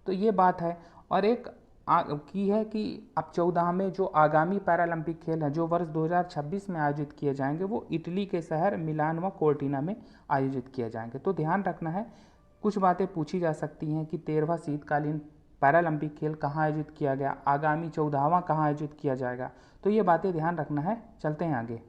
तो ये बात है। और एक की है कि अब 14वें जो आगामी पैरालंपिक खेल हैं जो वर्ष 2026 में आयोजित किए जाएंगे, वो इटली के शहर मिलान व कोर्टिना में आयोजित किए जाएंगे। तो ध्यान रखना है, कुछ बातें पूछी जा सकती हैं कि 13वां शीतकालीन पैरालंपिक खेल कहाँ आयोजित किया गया, आगामी 14वां कहाँ आयोजित किया जाएगा। तो ये बातें ध्यान रखना है। चलते हैं आगे।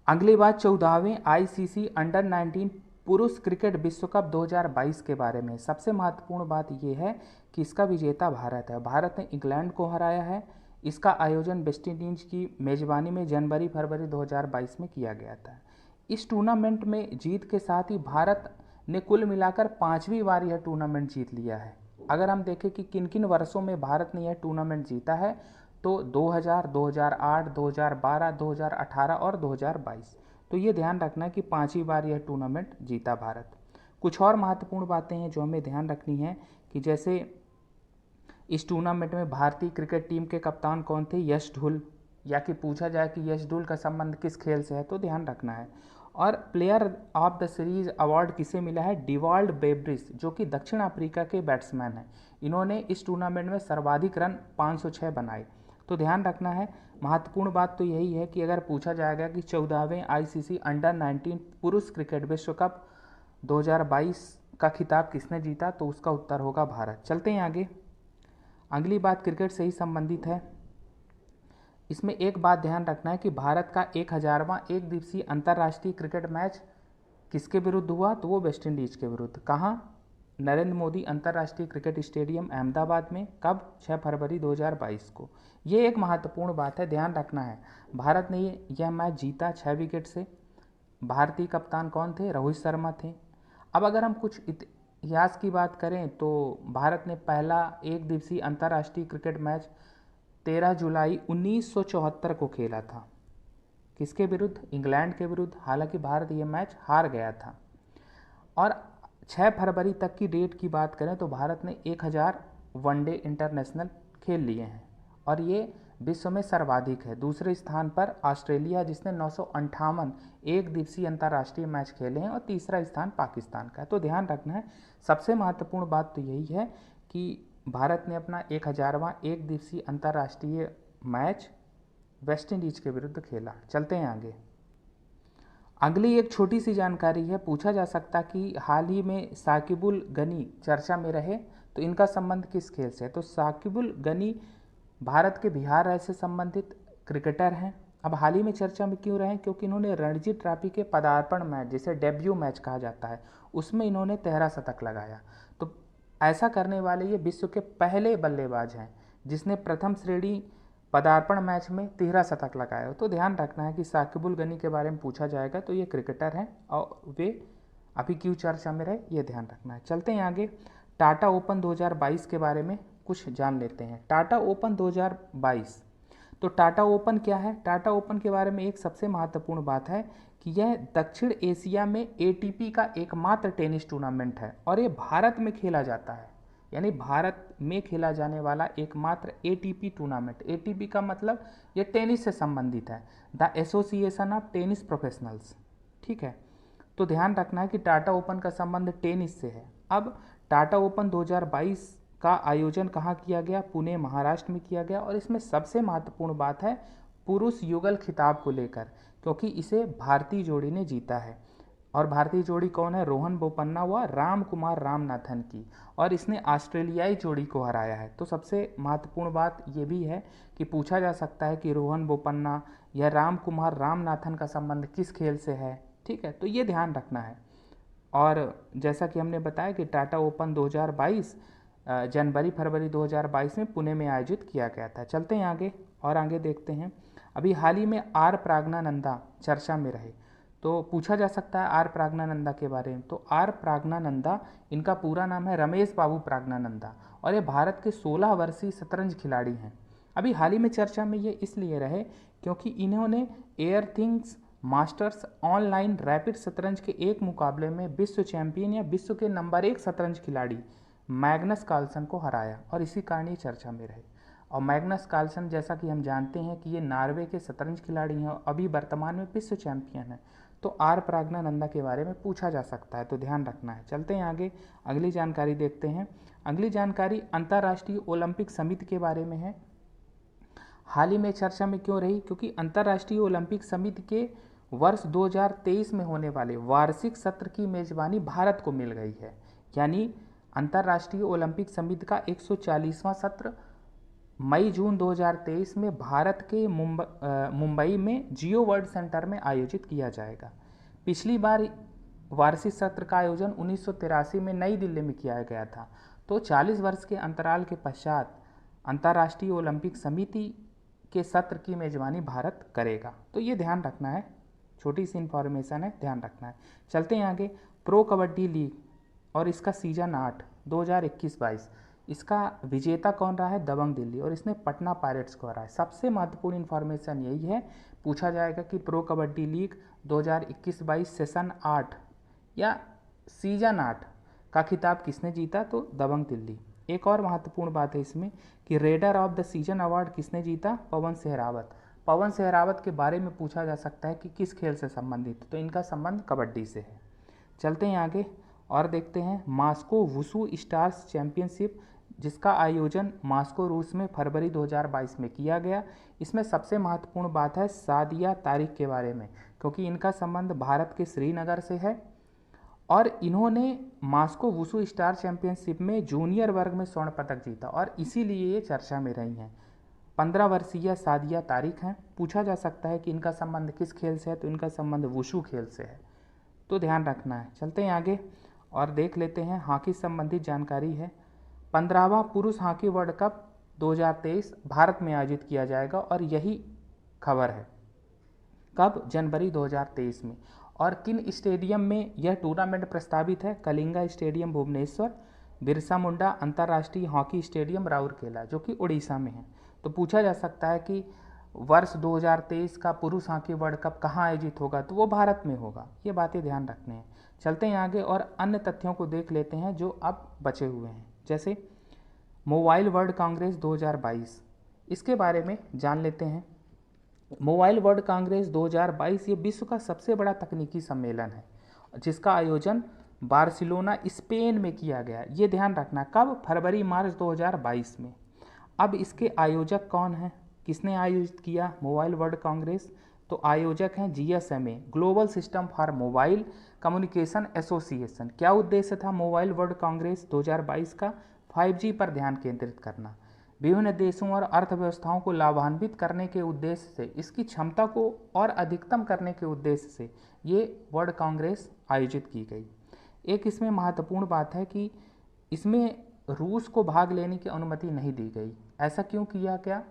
अगली बात 14वें आईसीसी अंडर 19 पुरुष क्रिकेट विश्व कप 2022 के बारे में। सबसे महत्वपूर्ण बात यह है कि इसका विजेता भारत है। भारत ने इंग्लैंड को हराया है। इसका आयोजन वेस्टइंडीज की मेजबानी में जनवरी-फरवरी 2022 में किया गया था। इस टूर्नामेंट में जीत के साथ ही भारत ने कुल मिलाकर 5वीं बार यह टूर्नामेंट जीत लिया है। अगर हम देखें कि किन किन वर्षों में भारत ने यह टूर्नामेंट जीता है, तो 2000, 2008, 2012, 2018 और 2022। तो ये ध्यान रखना है कि 5वीं बार यह टूर्नामेंट जीता भारत। कुछ और महत्वपूर्ण बातें हैं जो हमें ध्यान रखनी है कि जैसे इस टूर्नामेंट में भारतीय क्रिकेट टीम के कप्तान कौन थे, यश ढुल, या कि पूछा जाए कि यश ढुल का संबंध किस खेल से है, तो ध्यान रखना है। और player of the series award किसे मिला है, डिवाल्ड बेब्रिस, जो कि दक्षिण अफ्रीका के बैट्समैन हैं। इन्होंने इस टूर्नामेंट में सर्वाधिक रन 506 बनाए। तो ध्यान रखना है। महत्वपूर्ण बात तो यही है कि अगर पूछा जाएगा कि 14वें आईसीसी अंडर 19 पुरुष क्रिकेट विश्व कप 2022 का खिताब किसने जीता, तो उसका उत्तर होगा भारत। चलते हैं आगे। अगली बात क्रिकेट से ही संबंधित है। इसमें एक बात ध्यान रखना है कि भारत का 1000वां एक दिवसीय अंतर्राष्ट्रीय क्रिकेट मैच किसके विरुद्ध हुआ, तो वो वेस्टइंडीज के विरुद्ध। कहाँ, नरेंद्र मोदी अंतर्राष्ट्रीय क्रिकेट स्टेडियम अहमदाबाद में। कब, 6 फरवरी 2022 को। ये एक महत्वपूर्ण बात है, ध्यान रखना है। भारत ने यह मैच जीता 6 विकेट से। भारतीय कप्तान कौन थे, रोहित शर्मा थे। अब अगर हम कुछ इतिहास की बात करें तो भारत ने पहला एक दिवसीय अंतर्राष्ट्रीय क्रिकेट मैच 13 जुलाई 1974 को खेला था। किसके विरुद्ध, इंग्लैंड के विरुद्ध। हालांकि भारत ये मैच हार गया था। और 6 फरवरी तक की डेट की बात करें तो भारत ने 1000 वनडे इंटरनेशनल खेल लिए हैं और ये विश्व में सर्वाधिक है। दूसरे स्थान पर ऑस्ट्रेलिया, जिसने 958 एक दिवसीय अंतर्राष्ट्रीय मैच खेले हैं, और तीसरा स्थान पाकिस्तान का है। तो ध्यान रखना है। सबसे महत्वपूर्ण बात तो यही है कि भारत ने अपना 1000वां एक दिवसीय अंतर्राष्ट्रीय मैच वेस्टइंडीज के विरुद्ध खेला। चलते हैं आगे। अगली एक छोटी सी जानकारी है। पूछा जा सकता कि हाल ही में साकिबुल गनी चर्चा में रहे, तो इनका संबंध किस खेल से है। तो साकिबुल गनी भारत के बिहार राज्य से संबंधित क्रिकेटर हैं। अब हाल ही में चर्चा में क्यों रहे, क्योंकि इन्होंने रणजी ट्रॉफी के पदार्पण मैच, जिसे डेब्यू मैच कहा जाता है, उसमें इन्होंने 13 शतक लगाया। तो ऐसा करने वाले ये विश्व के पहले बल्लेबाज हैं जिसने प्रथम श्रेणी पदार्पण मैच में 13 शतक लगाए। तो ध्यान रखना है कि साकिबुल गनी के बारे में पूछा जाएगा तो ये क्रिकेटर हैं और वे अभी क्यों चर्चा में रहे, ये ध्यान रखना है। चलते हैं आगे। टाटा ओपन 2022 के बारे में कुछ जान लेते हैं। टाटा ओपन 2022, तो टाटा ओपन क्या है। टाटा ओपन के बारे में एक सबसे महत्वपूर्ण बात है कि यह दक्षिण एशिया में एटीपी का एकमात्र टेनिस टूर्नामेंट है और ये भारत में खेला जाता है। यानी भारत में खेला जाने वाला एकमात्र एटीपी टूर्नामेंट। एटीपी का मतलब ये टेनिस से संबंधित है, the association of tennis professionals. ठीक है, तो ध्यान रखना है कि टाटा ओपन का संबंध टेनिस से है। अब टाटा ओपन 2022 का आयोजन कहाँ किया गया, पुणे महाराष्ट्र में किया गया। और इसमें सबसे महत्वपूर्ण बात है पुरुष युगल खिताब को लेकर, क्योंकि इसे भारतीय जोड़ी ने जीता है। और भारतीय जोड़ी कौन है, रोहन बोपन्ना व राम कुमार रामनाथन की, और इसने ऑस्ट्रेलियाई जोड़ी को हराया है। तो सबसे महत्वपूर्ण बात ये भी है कि पूछा जा सकता है कि रोहन बोपन्ना या राम कुमार रामनाथन का संबंध किस खेल से है। ठीक है, तो ये ध्यान रखना है। और जैसा कि हमने बताया कि टाटा ओपन 2022 जनवरी फरवरी 2022 में पुणे में आयोजित किया गया था। चलते हैं आगे। और आगे देखते हैं, अभी हाल ही में आर प्राज्ञानंदा चर्चा में रहे, तो पूछा जा सकता है आर प्राज्ञानंदा के बारे में। तो आर प्राज्ञानंदा, इनका पूरा नाम है रमेश बाबू प्राज्ञानंदा, और ये भारत के 16 वर्षीय शतरंज खिलाड़ी हैं। अभी हाल ही में चर्चा में ये इसलिए रहे क्योंकि इन्होंने air things masters online rapid शतरंज के एक मुकाबले में विश्व चैंपियन या विश्व के नंबर 1 शतरंज खिलाड़ी मैग्नस कार्लसन को हराया, और इसी कारण ये चर्चा में रहे। और मैग्नस कार्लसन, जैसा कि हम जानते हैं कि ये नॉर्वे के शतरंज खिलाड़ी हैं और अभी वर्तमान में विश्व चैंपियन हैं। तो आर प्राज्ञानंदा के बारे में पूछा जा सकता है, तो ध्यान रखना है। चलते हैं आगे, अगली जानकारी देखते हैं। अगली जानकारी अंतर्राष्ट्रीय ओलंपिक समिति के बारे में है। हाल ही में चर्चा में क्यों रही? क्योंकि अंतर्राष्ट्रीय ओलंपिक समिति के वर्ष 2023 में होने वाले वार्षिक सत्र की मेजबानी भारत को मिल गई है। यानी अंतर्राष्ट्रीय ओलंपिक समिति का 140वां सत्र मई-जून 2023 में भारत के मुंबई में जियो वर्ल्ड सेंटर में आयोजित किया जाएगा। पिछली बार वार्षिक सत्र का आयोजन 1983 में नई दिल्ली में किया गया था। तो 40 वर्ष के अंतराल के पश्चात अंतर्राष्ट्रीय ओलंपिक समिति के सत्र की मेजबानी भारत करेगा। तो ये ध्यान रखना है, छोटी सी इन्फॉर्मेशन है, ध्यान रखना है। चलते हैं आगे, प्रो कबड्डी लीग और इसका सीजन 8 2021-22, इसका विजेता कौन रहा है? दबंग दिल्ली, और इसने पटना पायरेट्स को हराया। सबसे महत्वपूर्ण इन्फॉर्मेशन यही है, पूछा जाएगा कि प्रो कबड्डी लीग 2021-22 सेशन 8 या सीजन 8 का खिताब किसने जीता? तो दबंग दिल्ली। एक और महत्वपूर्ण बात है इसमें कि raider of the season award किसने जीता? पवन सहरावत। पवन सहरावत के बारे में पूछा जा सकता है कि किस खेल से संबंधित, तो इनका संबंध कबड्डी से है। चलते हैं आगे और देखते हैं मास्को वुशु स्टार्स चैंपियनशिप, जिसका आयोजन मास्को रूस में फरवरी 2022 में किया गया। इसमें सबसे महत्वपूर्ण बात है सादिया तारिक के बारे में, क्योंकि इनका संबंध भारत के श्रीनगर से है और इन्होंने मास्को वुशु स्टार चैंपियनशिप में जूनियर वर्ग में स्वर्ण पदक जीता, और इसीलिए ये चर्चा में रही हैं। 15 वर्षीय सादिया तारिक हैं। पूछा जा सकता है कि इनका संबंध किस खेल से है? तो इनका संबंध वुशु खेल से है, तो ध्यान रखना है। चलते हैं आगे और देख लेते हैं हॉकी संबंधित जानकारी है। 15वां पुरुष हॉकी वर्ल्ड कप 2023 भारत में आयोजित किया जाएगा, और यही खबर है। कब? जनवरी 2023 में। और किन स्टेडियम में यह टूर्नामेंट प्रस्तावित है? कलिंगा स्टेडियम भुवनेश्वर, बिरसा मुंडा अंतर्राष्ट्रीय हॉकी स्टेडियम राउरकेला, जो कि उड़ीसा में है। तो पूछा जा सकता है कि वर्ष 2023 का पुरुष हॉकी वर्ल्ड कप कहाँ आयोजित होगा? तो वो भारत में होगा। ये बातें ध्यान रखने हैं। चलते हैं आगे और अन्य तथ्यों को देख लेते हैं जो अब बचे हुए हैं, जैसे मोबाइल वर्ल्ड कांग्रेस 2022, इसके बारे में जान लेते हैं। मोबाइल वर्ल्ड कांग्रेस 2022 ये विश्व का सबसे बड़ा तकनीकी सम्मेलन है, जिसका आयोजन बार्सिलोना स्पेन में किया गया। ये ध्यान रखना, कब? फरवरी-मार्च 2022 में। अब इसके आयोजक कौन हैं? किसने आयोजित किया मोबाइल वर्ल्ड कांग्रेस? तो आयोजक हैं GSMA, global system for mobile communication association. क्या उद्देश्य था मोबाइल वर्ल्ड कांग्रेस 2022 का? 5G पर ध्यान केंद्रित करना, विभिन्न देशों और अर्थव्यवस्थाओं को लाभान्वित करने के उद्देश्य से, इसकी क्षमता को और अधिकतम करने के उद्देश्य से ये वर्ल्ड कांग्रेस आयोजित की गई। एक इसमें महत्वपूर्ण बात है कि इसमें रूस को भाग लेने की अनुमति नहीं दी गई। ऐसा क्यों किया गया?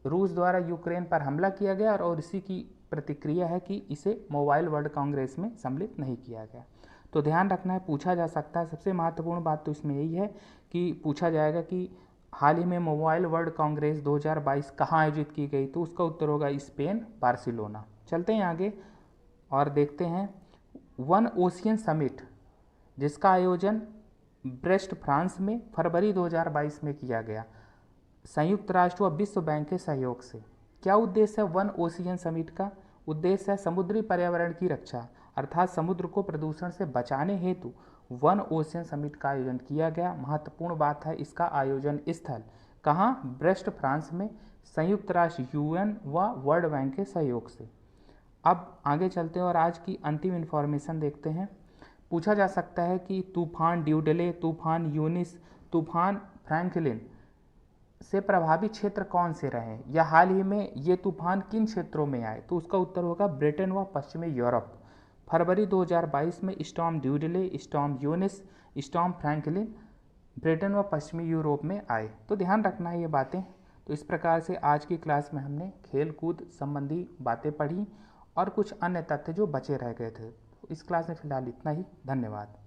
रूस द्वारा यूक्रेन पर हमला किया गया और इसी की प्रतिक्रिया है कि इसे मोबाइल वर्ल्ड कांग्रेस में सम्मिलित नहीं किया गया। तो ध्यान रखना है, पूछा जा सकता है। सबसे महत्वपूर्ण बात तो इसमें यही है कि पूछा जाएगा कि हाल ही में मोबाइल वर्ल्ड कांग्रेस 2022 कहाँ आयोजित की गई? तो उसका उत्तर होगा स्पेन, बार्सिलोना। चलते हैं आगे और देखते हैं वन ओशियन समिट, जिसका आयोजन ब्रेस्ट फ्रांस में फरवरी 2022 में किया गया, संयुक्त राष्ट्र व विश्व बैंक के सहयोग से। क्या उद्देश्य है वन ओशियन समिट का? उद्देश्य है समुद्री पर्यावरण की रक्षा, अर्थात समुद्र को प्रदूषण से बचाने हेतु वन ओशियन समिट का आयोजन किया गया। महत्वपूर्ण बात है, इसका आयोजन स्थल कहाँ? ब्रेस्ट फ्रांस में, संयुक्त राष्ट्र UN व वर्ल्ड बैंक के सहयोग से। अब आगे चलते हैं और आज की अंतिम इन्फॉर्मेशन देखते हैं। पूछा जा सकता है कि तूफान ड्यूडेले, तूफान यूनिस, तूफान फ्रैंकलिन से प्रभावित क्षेत्र कौन से रहे, या हाल ही में ये तूफान किन क्षेत्रों में आए? तो उसका उत्तर होगा ब्रिटेन व पश्चिमी यूरोप। फरवरी 2022 में storm Dudley, storm Eunice, storm Franklin Britain व पश्चिमी यूरोप में आए। तो ध्यान रखना है ये बातें। तो इस प्रकार से आज की क्लास में हमने खेल कूद संबंधी बातें पढ़ी और कुछ अन्य तथ्य जो बचे रह गए थे। तो इस क्लास में फ़िलहाल इतना ही। धन्यवाद।